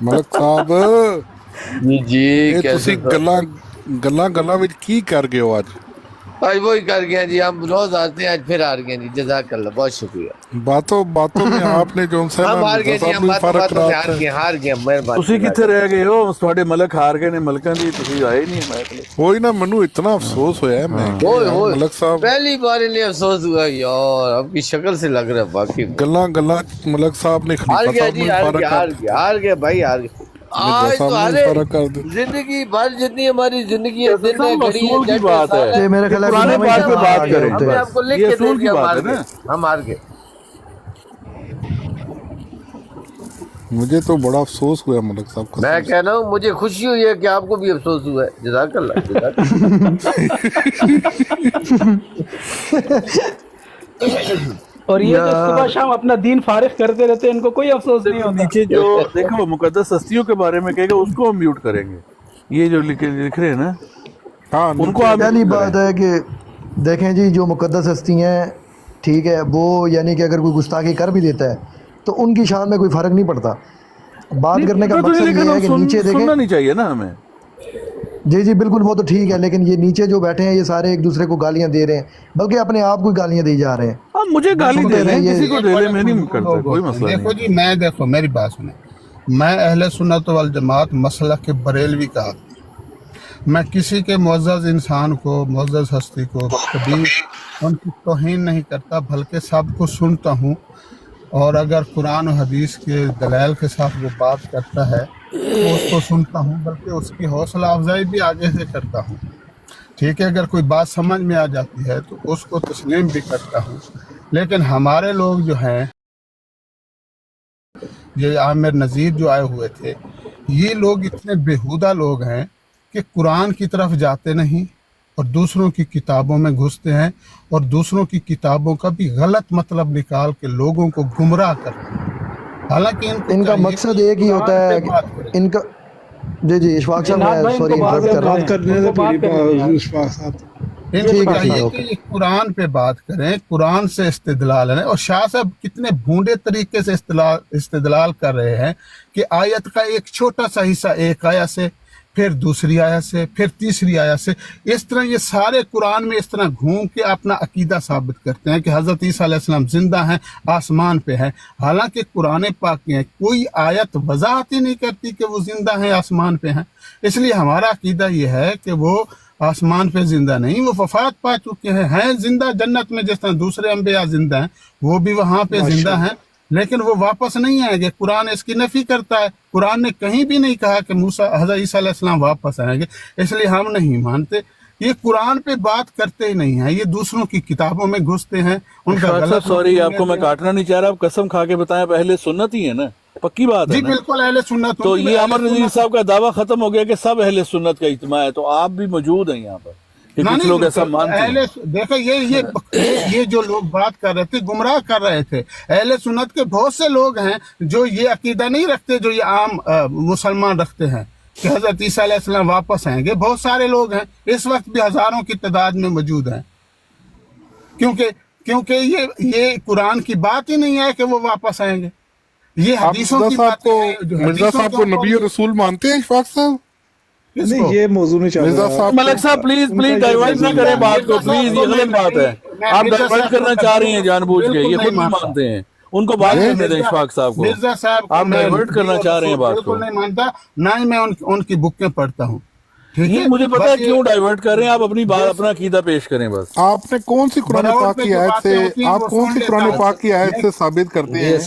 ਮਲਕ ਸਾਹਿਬ जी ਇਹ कैसे ਤੁਸੀਂ ਗੱਲਾਂ ਵਿੱਚ ਕੀ ਕਰ ਗਏ ਹੋ ਅੱਜ? आज वही कर गया जी, हम रोज आते हैं, आज फिर हार गए जी, जज़ाकल्लाह, बहुत शुक्रिया। ਬਾਤੋਂ में आपने जो हम हार गए जी, हम बातों में हार गए, मेहरबानी। ਤੁਸੀਂ ਕਿੱਥੇ ਰਹਿ ਗਏ ਹੋ, ਤੁਹਾਡੇ ਮਲਕ ਹਾਰ ਗਏ ਨੇ, ਮਲਕਾਂ ਦੀ ਤੁਸੀਂ ਆਏ ਨਹੀਂ ਹਮਾਇਤ ਲਈ। वही ना, ਮੈਨੂੰ इतना अफसोस होया है मैं मलक साहब, पहली बार इन्हें अफसोस हुआ यार, आपकी शक्ल से लग रहा है बाकी गल्ला मलक साहब ने हार खलीफा गया साहब जी, ने हार फर्क गया, हार गया, हार गया भाई, हार गया। आज तो हारे, जिंदगी भर जितनी हमारी जिंदगी है, दिन में घड़ी है, की बात है, ये मेरे ख्याल पुराने बात पे बात करें, हमने आपको लिख ये के दे असूल की दिया, बात है ना। हम हार गए। मुझे तो बड़ा अफसोस हुआ मलक साहब को। मैं कह रहा हूँ मुझे खुशी हुई है कि आपको भी अफसोस हुआ है, जज़ाकल्लाह, जज़ाकल्लाह। और ये जो सुबह शाम अपना दीन फारिग करते रहते हैं, इनको कोई अफसोस नहीं होता। नीचे जो देखो मुकद्दस हस्तियों के बारे में कहेगा उसको हम म्यूट करेंगे, ये जो लिख रहे हैं ना, हाँ उनको आप पहली बात है कि देखें जी, जो मुकद्दस हस्ती हैं, ठीक है, वो यानी कि अगर कोई गुस्ताखी कर भी देता है तो उनकी शान में कोई फर्क नहीं पड़ता। बात करने का मकसद ये है कि नीचे देखें, सुनना नहीं चाहिए ना हमें। जी जी बिल्कुल, वो तो ठीक है, लेकिन ये नीचे जो बैठे हैं ये सारे एक दूसरे को गालियां दे रहे हैं, बल्कि अपने आप को गालियां दी जा रहे हैं। हाँ, मुझे गाली दे रहे हैं, किसी को दे रहे, मैं नहीं करता, कोई मसला नहीं। देखो जी, मैं देखो मेरी बात सुने, मैं अहले सुन्नत वल जमात मसलक के बरेलवी का आदमी, मैं किसी के मुअज़्ज़ज़ इंसान को, मुअज़्ज़ज़ हस्ती को कभी उनकी तौहीन नहीं करता, बल्कि सबको सुनता हूँ, और अगर कुरान और हदीस के दलाइल के साथ वो बात करता है तो उसको सुनता हूँ, बल्कि उसकी हौसला अफजाई भी आगे से करता हूँ। ठीक है, अगर कोई बात समझ में आ जाती है तो उसको तस्लीम भी करता हूँ। लेकिन हमारे लोग जो हैं, ये आमिर नज़ीर जो आए हुए थे, ये लोग इतने बेहुदा लोग हैं कि कुरान की तरफ जाते नहीं और दूसरों की किताबों में घुसते हैं, और दूसरों की किताबों का भी गलत मतलब निकाल के लोगों को गुमराह करते हैं। हालांकि इनका मकसद एक ही होता है कि इनका, जी जी इशफाक साहब, मैं सॉरी इंटरप्ट कर रहा हूँ, इनको चाहिए कि ये कुरान पे बात करें, कुरान से इस्तिदलाल है। और शाह साहब कितने भूंडे तरीके से इस्तिदलाल कर रहे हैं कि आयत का एक छोटा सा हिस्सा एक आयत से, फिर दूसरी आयत से, फिर तीसरी आयत से। इस तरह ये सारे कुरान में इस तरह घूम के अपना अकीदा साबित करते हैं कि हज़रत ईसा अलैहिस्सलाम जिंदा हैं, आसमान पे हैं। हालांकि कुरान पाक में कोई आयत वजाहत ही नहीं करती कि वो जिंदा हैं, आसमान पे हैं। इसलिए हमारा अकीदा ये है कि वो आसमान पे जिंदा नहीं, वो वफात पा चुके हैं जिंदा जन्नत में, जिस तरह दूसरे अंबिया जिंदा हैं, वो भी वहाँ पे जिंदा हैं, लेकिन वो वापस नहीं आएंगे। कुरान इसकी नफी करता है। कुरान ने कहीं भी नहीं कहा कि मूसा हज़रत ईसा अलैहिस्सलाम वापस आएंगे, इसलिए हम नहीं मानते। ये कुरान पे बात करते ही नहीं है, ये दूसरों की किताबों में घुसते हैं। उनका गलत, सॉरी आपको मैं काटना नहीं चाह रहा, आप कसम खा के बताएं, पहले सुन्नत ही है ना, पक्की बात है जी ना? बिल्कुल अहले सुन्नत। तो ये अमर नज़ीर साहब का दावा खत्म हो गया कि सब अहले सुन्नत का इज्तिमा है, तो आप भी मौजूद हैं यहाँ पर कि कुछ लोग ऐसा मानते हैं। देखो ये जो लोग बात कर रहे थे, गुमराह कर रहे थे। अहले सुन्नत के बहुत से लोग हैं जो ये अकीदा नहीं रखते जो ये आम मुसलमान रखते हैं कि हजरत ईसा अलैहिस्सलाम वापस आएंगे। बहुत सारे लोग हैं, इस वक्त भी हजारों की तादाद में मौजूद हैं, क्योंकि ये कुरान की बात ही नहीं है कि वो वापस आएंगे। ये हदीसों की बात है। मिर्जा साहब को नबी और रसूल मानते हैं इशफाक साहब? नहीं, ये मौजू नहीं चल रहा। मलक साहब प्लीज डाइवर्ट ना करें बात को, प्लीज, ये गलत बात है। आप डाइवर्ट करना चाह रही हैं जानबूझ के, ये खुद नहीं मानते हैं। उनको बात करने दें इशफाक साहब को, मिर्जा साहब आप डाइवर्ट करना चाह रहे हैं बात को। नहीं मानता, ना ही मैं उनकी बुकें पढ़ता हूँ। ये मुझे पता है क्यों डाइवर्ट कर रहे हैं आप, अपनी बात, अपना अकीदा पेश करें बस। आपने कौन सी कुरान पाक की आयत से, आप कौन सी कुरान पाक की आयत से साबित करते हैं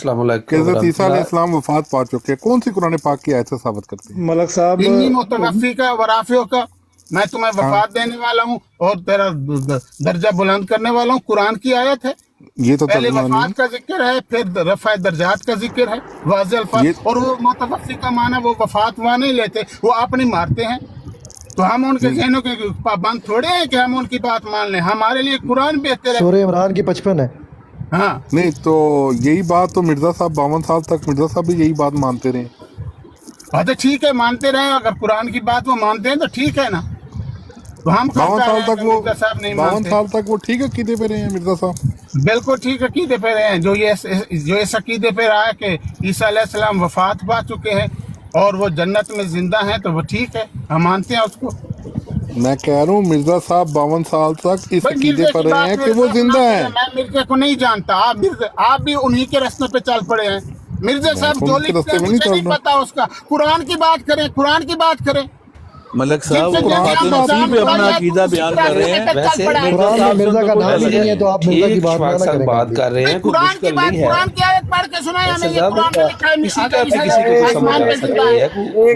कि हज़रत ईसा अलैहिस्सलाम वफात पा चुके हैं? कौन सी कुरान पाक की आयत से साबित करते हैं? मलक साहब, इन्नी मुतवफ़ी का वराफ़ियों का, मैं तुम्हें वफात देने वाला हूँ और तेरा दर्जा बुलंद करने वाला हूँ, कुरान की आयत है। ये तो पहले वफात का जिक्र है, फिर रफ़ा दर्जात का जिक्र है, वाज़िह अल्फ़ाज़। और वो मुतवफ़ी का माना वो वफात वहाँ नहीं लेते, वो अपनी मारते हैं। तो हम उनके ज़हनों के पाबंद थोड़े हैं कि हम उनकी बात मान लें। हमारे लिए कुरान बेहतर है। सूरह इमरान की 55 है। हाँ नहीं, तो यही बात तो मिर्जा साहब 52 साल तक मिर्जा साहब भी यही बात मानते रहे। हाँ तो ठीक है, मानते रहे। अगर कुरान की बात वो मानते हैं तो ठीक है ना। तो हम 52 साल तक वो, मिर्जा साहब नहीं 52 मानते। साल तक वो ठीक अकीदे पे रहे हैं मिर्जा साहब? बिल्कुल ठीक अकीदे पे रहे हैं। जो इस अकीदे पे रहा है कि ईसा अलैहिस्सलाम वफात पा चुके हैं और वो जन्नत में जिंदा हैं, तो वो ठीक है, हम मानते हैं उसको। मैं कह रहा हूँ मिर्जा साहब 52 साल तक इस अकीदे पर रहे हैं कि वो जिंदा हैं। मैं मिर्जा को नहीं जानता, आप भी उन्हीं के रास्ते पे चल पड़े हैं। मिर्जा साहब जो लिखते हैं मुझे नहीं पता उसका। कुरान की बात करें, कुरान की बात करें। मलक साहब पे अपना अकीदा बयान कर रहे हैं। वैसे कुरान में मिर्जा का नाम ही नहीं है, तो आप मिर्जा की बात ना करें। बात कर रहे हैं, कुरान की बात, कुरान की आयत पढ़ के सुनाए हमें। ये कुरान में लिखा है किसी का किसी को समझ आ सकती है,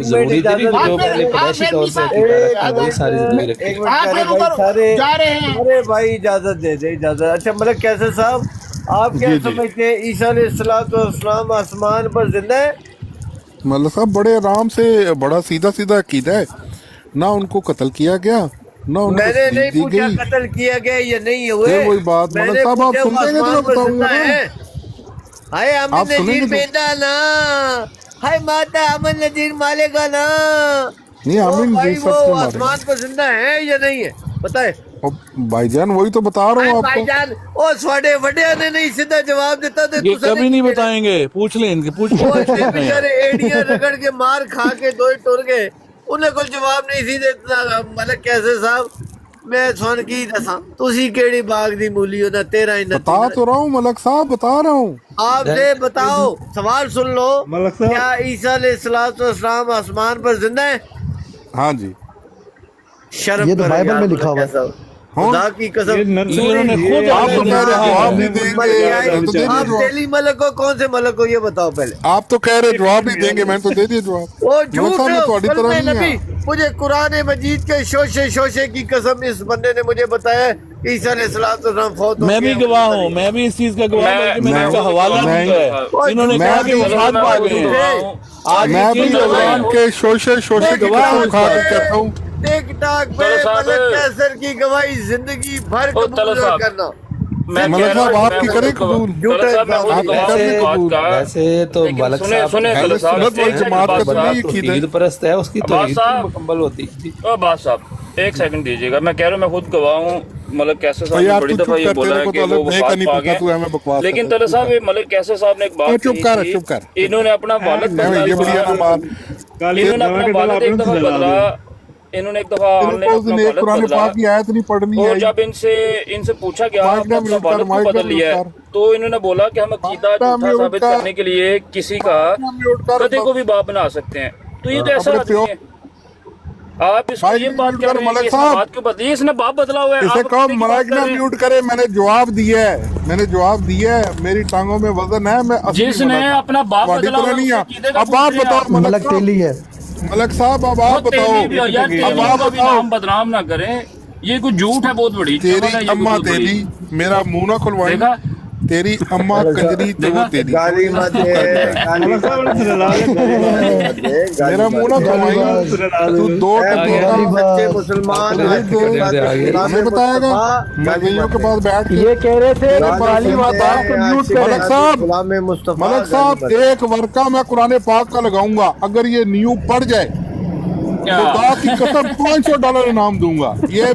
जरूरी नहीं कि जो पहले पैदाइशी तौर पे वही सारी जिंदगी रखे। जा रहे हैं। अरे भाई इजाजत दे दे, इजाजत। अच्छा मलक कैसर साहब, आप क्या समझते हैं ईसा अलैहिस्सलाम आसमान पर जिंदा है? मतलब साहब बड़े आराम से, बड़ा सीधा सीधा अकीदा है। ना उनको कत्ल किया गया, ना उनको मैंने नहीं दी पूछा गई। कत्ल किया गया या नहीं हुए। वही बात मतलब साहब आप सुन लेंगे तो मैं बताऊंगा ना। हाय आप अमन सुनेंगे नजीर तो- बेटा ना, हाय माता अमन नजीर मालेगा ना। नहीं, अमीन भाई जी वो सबसे मारे। आसमान पर जिंदा है या नहीं है बताए? भाईजान वही तो बता रहा हूँ आपको। भाईजान ओ स्वाडे वड्या ने नहीं सीधा जवाब देता थे। ये कभी नहीं बताएंगे, पूछ लें इनके, पूछ बेचारे एड़ियां रगड़ के मार खा के दो टुर गए, उन्हें कोई जवाब नहीं सी देता। मतलब कैसे साहब, मैं सुन की दसा तुसी केड़ी बाग दी मूली हो ना तेरा ही बता तो रहा हूँ मलक साहब, बता रहा हूँ। आपसे बताओ, सवाल सुन लो। क्या ईसा अलैहिस्सलाम आसमान पर जिंदा है? हाँ जी। शर्म ये तो बाइबल में लिखा हुआ है। खुदा की कसम, आप दिल्ली मलक हो, कौन से मलक हो ये बताओ पहले। आप तो कह रहे जवाब नहीं देंगे, मैंने तो दे दिया जवाब। वो झूठ तरह नहीं है। मुझे कुरान मजीद के शोशे की कसम इस बंदे ने मुझे बताया कि ईसा अलैहिस्सलाम फौत हो गए। मैं भी गवाह हूँ, मैं भी इस चीज का गवाह हूँ कि मैंने इसका हवाला दिया है। इन्होंने कहा कि वफात पा गए हैं। आज मैं भी कुरान के शोशे की कसम उठा के कहता हूँ। टिक टाक पे मलक कैसर की गवाही जिंदगी भर कबूल करना। मलक साहब आपकी करें कबूल। वैसे तो मलक साहब परस्त है, उसकी तो मुकम्मल होती। बात साहब एक सेकंड दीजिएगा, मैं कह रहा हूँ मैं खुद गवाह हूँ मलिक कैसर साहब ने बड़ी दफा ये बोला है कि वो वफात पा गए, लेकिन तलत साहब ये मलिक कैसर साहब ने एक बात चुप कर इन्होंने अपना वालिद बदला, इन्होंने अपना वालिद एक दफा बदला, इन्होंने एक दफा आयत नहीं पढ़नी है। और जब इनसे पूछा गया आपने अपना वालिद क्यों बदल लिया है, तो इन्होंने बोला कि हम अकीदा झूठा साबित करने के लिए किसी का गधे को भी बाप बना सकते हैं। तो ये तो ऐसा आदमी है, आप इसको ये बात कह रहे हैं कि इस बात के बदले इसने बाप बदला हुआ है। इसे कहो माइक ना म्यूट करे, मैंने जवाब दिया है, मेरी टांगों में वजन है, मैं जिसने अपना बाप बदला हुआ है। अब आप बताओ मलक तेली है मलक साहब, अब आप बताओ, नाम बदनाम ना करें, ये कुछ झूठ है बहुत बड़ी। तेरी अम्मा तेली, मेरा मुंह ना खुलवाएगा, तेरी अम्मा कंजरी तो तेरी गाली मत दे, मेरा मुंह ना खुलवाएगा, तू दो सच्चे मुसलमान हमें बताएगा मलकियों के पास बैठ के। ये कह रहे थे मलक साहब एक वर्का मैं कुरान पाक का लगाऊंगा, अगर ये न्यू पड़ जाए खुदा की कसम $500 इनाम दूंगा। ये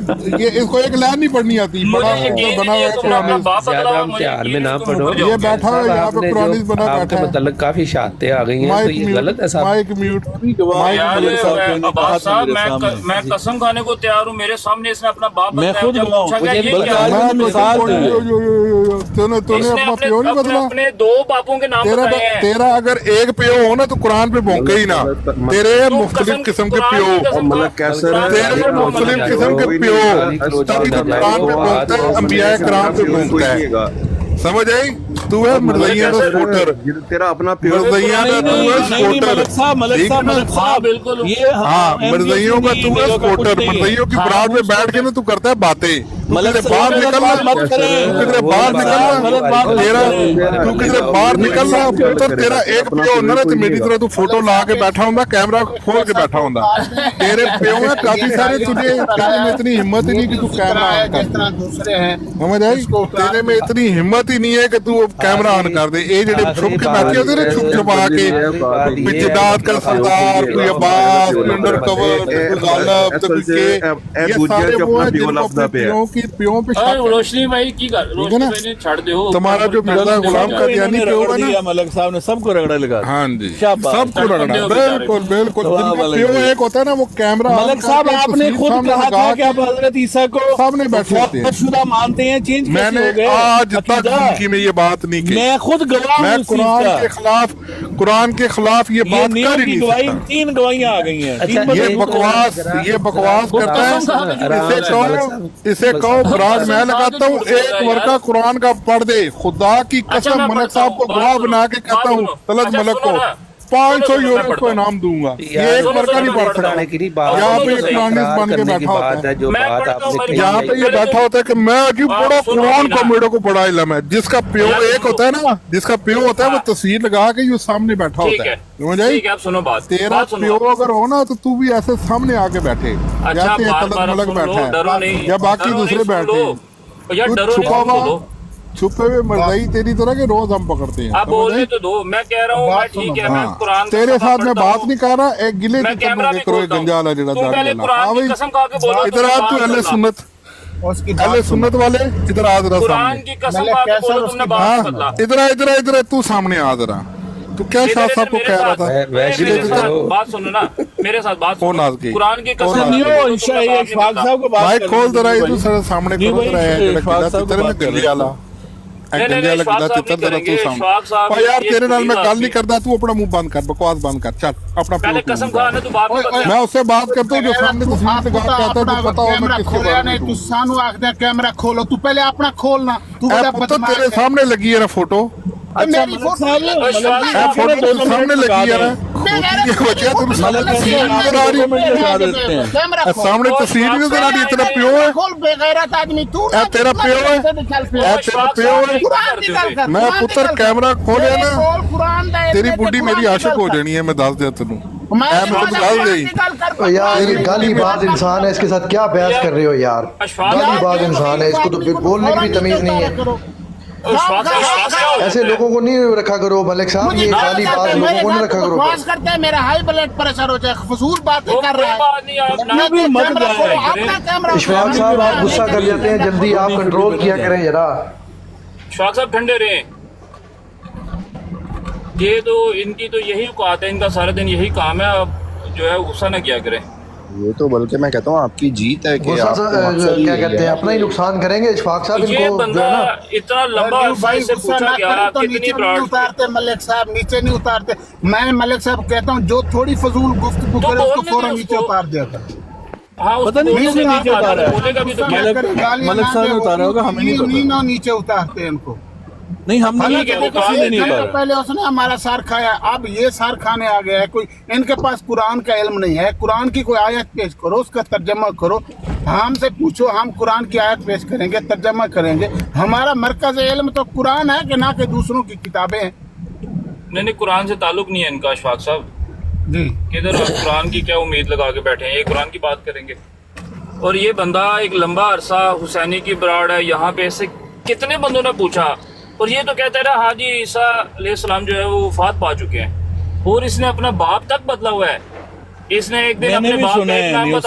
इसको एक लाइन नहीं पढ़नी आती, बड़ा बना हुआ में ना पढ़ो, ये बैठा है यहाँ पे कुरान बना बैठा है, मतलब काफी शहादतें आ गई हैं, तो ये गलत है साहब। माइक म्यूट, मैं कसम खाने को तैयार हूँ, मेरे सामने इसने अपना बाप मैं खुद तूने अपना प्यो नहीं बदला, अपने दो बापों के नाम बताए हैं। तेरा अगर एक प्यो हो ना तो कुरान पे भौंके ही ना, तेरे मुख्तलिफ किस्म के प्यो, तेरे मुख्तलिफ किस्म के प्यो, ताकि तो कुरान पे भौंकता है, अंबिया किराम पे भौंकता है, समझ आई? तू है मरज़ैया का स्कूटर, तेरा अपना मरज़ैया का तू है स्कूटर, बिल्कुल हाँ मरज़ैयों का तू है स्कूटर, मरज़ैयों की बरात में बैठ के ना तू करता है बातें, बाहर निकलना, किधरे बाहर निकलना, तेरा तू किधरे बाहर निकलना, पुत्र तेरा एक प्यो होना ना तो मेरी तरह तू फोटो ला के बैठा होगा, कैमरा खोल के बैठा होगा, तेरे प्यो है काफी सारे, तुझे तेरे में इतनी हिम्मत ही नहीं कि तू कैमरा ऑन कर, दूसरे हैं समझ आई? तेरे में इतनी हिम्मत ही नहीं है कि तू कैमरा ऑन कर दे। ये जेडे छुप के बैठे होते ना, छुप छुपा के, पिछदाद का सरदार, कोई अब्बास, कोई अंडर कवर, कोई गालब, तो कोई के, ये सारे वो हैं जिनको अपने प्यों पे रोशनी भाई की रोशनी भाई ने छाड़ दे, तुम्हारा जो मिर्जा गुलाम कादियानी प्यो है ना, मलक साहब ने सबको रगड़ा लगा। हाँ जी, सबको रगड़ा, बिल्कुल बिल्कुल। प्यो एक होता है ना वो कैमरा, मलक साहब आपने खुद कहा था कि आप हजरत ईसा को सामने बैठे थे, शुदा मानते हैं, चेंज मैंने आज तक जिंदगी में ये बात नहीं की, मैं खुद गवाह, मैं कुरान के खिलाफ ये बात कर ही नहीं सकता। 3 गवाहियां आ गई हैं। ये बकवास करता है, इसे कहो बराज मैं लगाता हूँ, एक वर्का कुरान का पढ़ दे, खुदा की कसम मलक साहब को गवाह बना के कहता हूँ, तलत मलक को €500 को इनाम दूंगा, ये एक वर्का नहीं पढ़ सकता। यहाँ पे इकनॉमिक्स बन के बैठा होता है, यहाँ पे ये बैठा होता है कि मैं अजीब बड़ा कुरान को मेरे को बड़ा इल्म है। जिसका प्यो एक होता है ना, जिसका प्यो होता है वो तस्वीर लगा के ये सामने बैठा होता है, समझ आई? तेरा प्यो अगर हो ना तो तू भी ऐसे सामने आके बैठे, जैसे तलत मलक बैठा है या बाकी दूसरे बैठे, छुपा हुआ छुपे हुए मरज़ई तेरी तरह के रोज हम पकड़ते हैं। आप बोलने तो दो, मैं कह रहा हूँ ठीक है, मैं कुरान तेरे साथ मैं बात नहीं कर रहा, एक गिले की करो गंजाला जेड़ा इधर आ, तू अहले सुन्नत वाले इधर आ जरा सामने, इधर तू सामने आ जरा, तू क्या शाह साहब को कह रहा था? बात सुनो ना, मेरे साथ बात सुनो, कुरान की कसम भाई खोल जरा, तू सामने करो जरा, तेरे में गले वाला यार तेरे नाल मैं गल नहीं करता, तू अपना मुंह बंद कर, बकवास बंद कर, चल अपना कसम खा, मैं उससे बात करता हूँ जो सामने तस्वीर पे बात करता है, पता हो मैं किसके बारे में, तू सानू आखदा कैमरा खोलो, तू पहले अपना खोलना, तू तेरे सामने लगी है ना फोटो, मेरी फोटो सामने लगी है ना, सामने तस्वीर भी नजर आ रही है, तेरा प्यो है, आदमी तू तेरा प्यो है, मैं पुत्र कैमरा खोलिया ना तेरी बुढ़ी मेरी आशिक हो जानी है, मैं दस दिया तेनू, यार गालीबाज इंसान है, इसके साथ क्या बहस कर रहे हो यार, गालीबाज इंसान है, इसको तो बोलने की भी तमीज नहीं है। ऐसे लोगों को नहीं रखा करो मलिक साहब, ये गाली बात लोगों को नहीं रखा करो। बकवास करते हैं, मेरा हाई ब्लड प्रेशर हो जाए, फजूल बातें कर रहा है। इशफाक साहब आप गुस्सा कर जाते हैं, जल्दी आप कंट्रोल किया करें जरा। इशफाक साहब ठंडे रहे, ये तो इनकी तो यही औकात है, इनका सारा दिन यही काम है, अब जो है गुस्सा ना किया करें। ये तो बल्कि मैं कहता हूँ आपकी जीत है कि क्या कहते हैं अपना ही नुकसान करेंगे इशफाक साहब। ये बंदा इतना लंबा अरसे से पूछा गया कितनी ब्राड उतारते मलिक साहब, नीचे नहीं उतारते। मैं मलिक साहब कहता हूँ जो थोड़ी फजूल गुफ्तगू करे उसको फौरन नीचे उतार दिया कर। हाँ, पता नहीं किसने नीचे उतारा है, मलिक साहब ने उतारा होगा, हमें नहीं पता। नीचे उतारते हैं इनको। नहीं हमने नहीं किया, किसी ने नहीं उतारा। पहले उसने हमारा सार खाया, अब ये सार खाने आ गया है। कोई इनके पास कुरान का इल्म नहीं है, कुरान की कोई आयत पेश करो, उसका तर्जमा करो, हमसे पूछो, हम कुरान की आयत पेश करेंगे, तर्जमा करेंगे। हमारा मरकज इल्म तो कुरान है कि ना कि दूसरों की किताबें हैं। नहीं, कुरान से ताल्लुक नहीं है इनका इशफाक साहब जी। किधर कुरान की क्या उम्मीद लगा के बैठे हैं, ये कुरान की बात करेंगे। और ये बंदा एक लंबा अरसा हुसैनी की ब्राड है, यहाँ पे ऐसे कितने बंदों ने पूछा, और ये तो कहते रहा हाजी ईसा अलैहिस्सलाम जो है वो वफात पा चुके हैं, और इसने अपना बाप तक बदला हुआ है। इसने एक दिन अपने बाप का एक नाम बता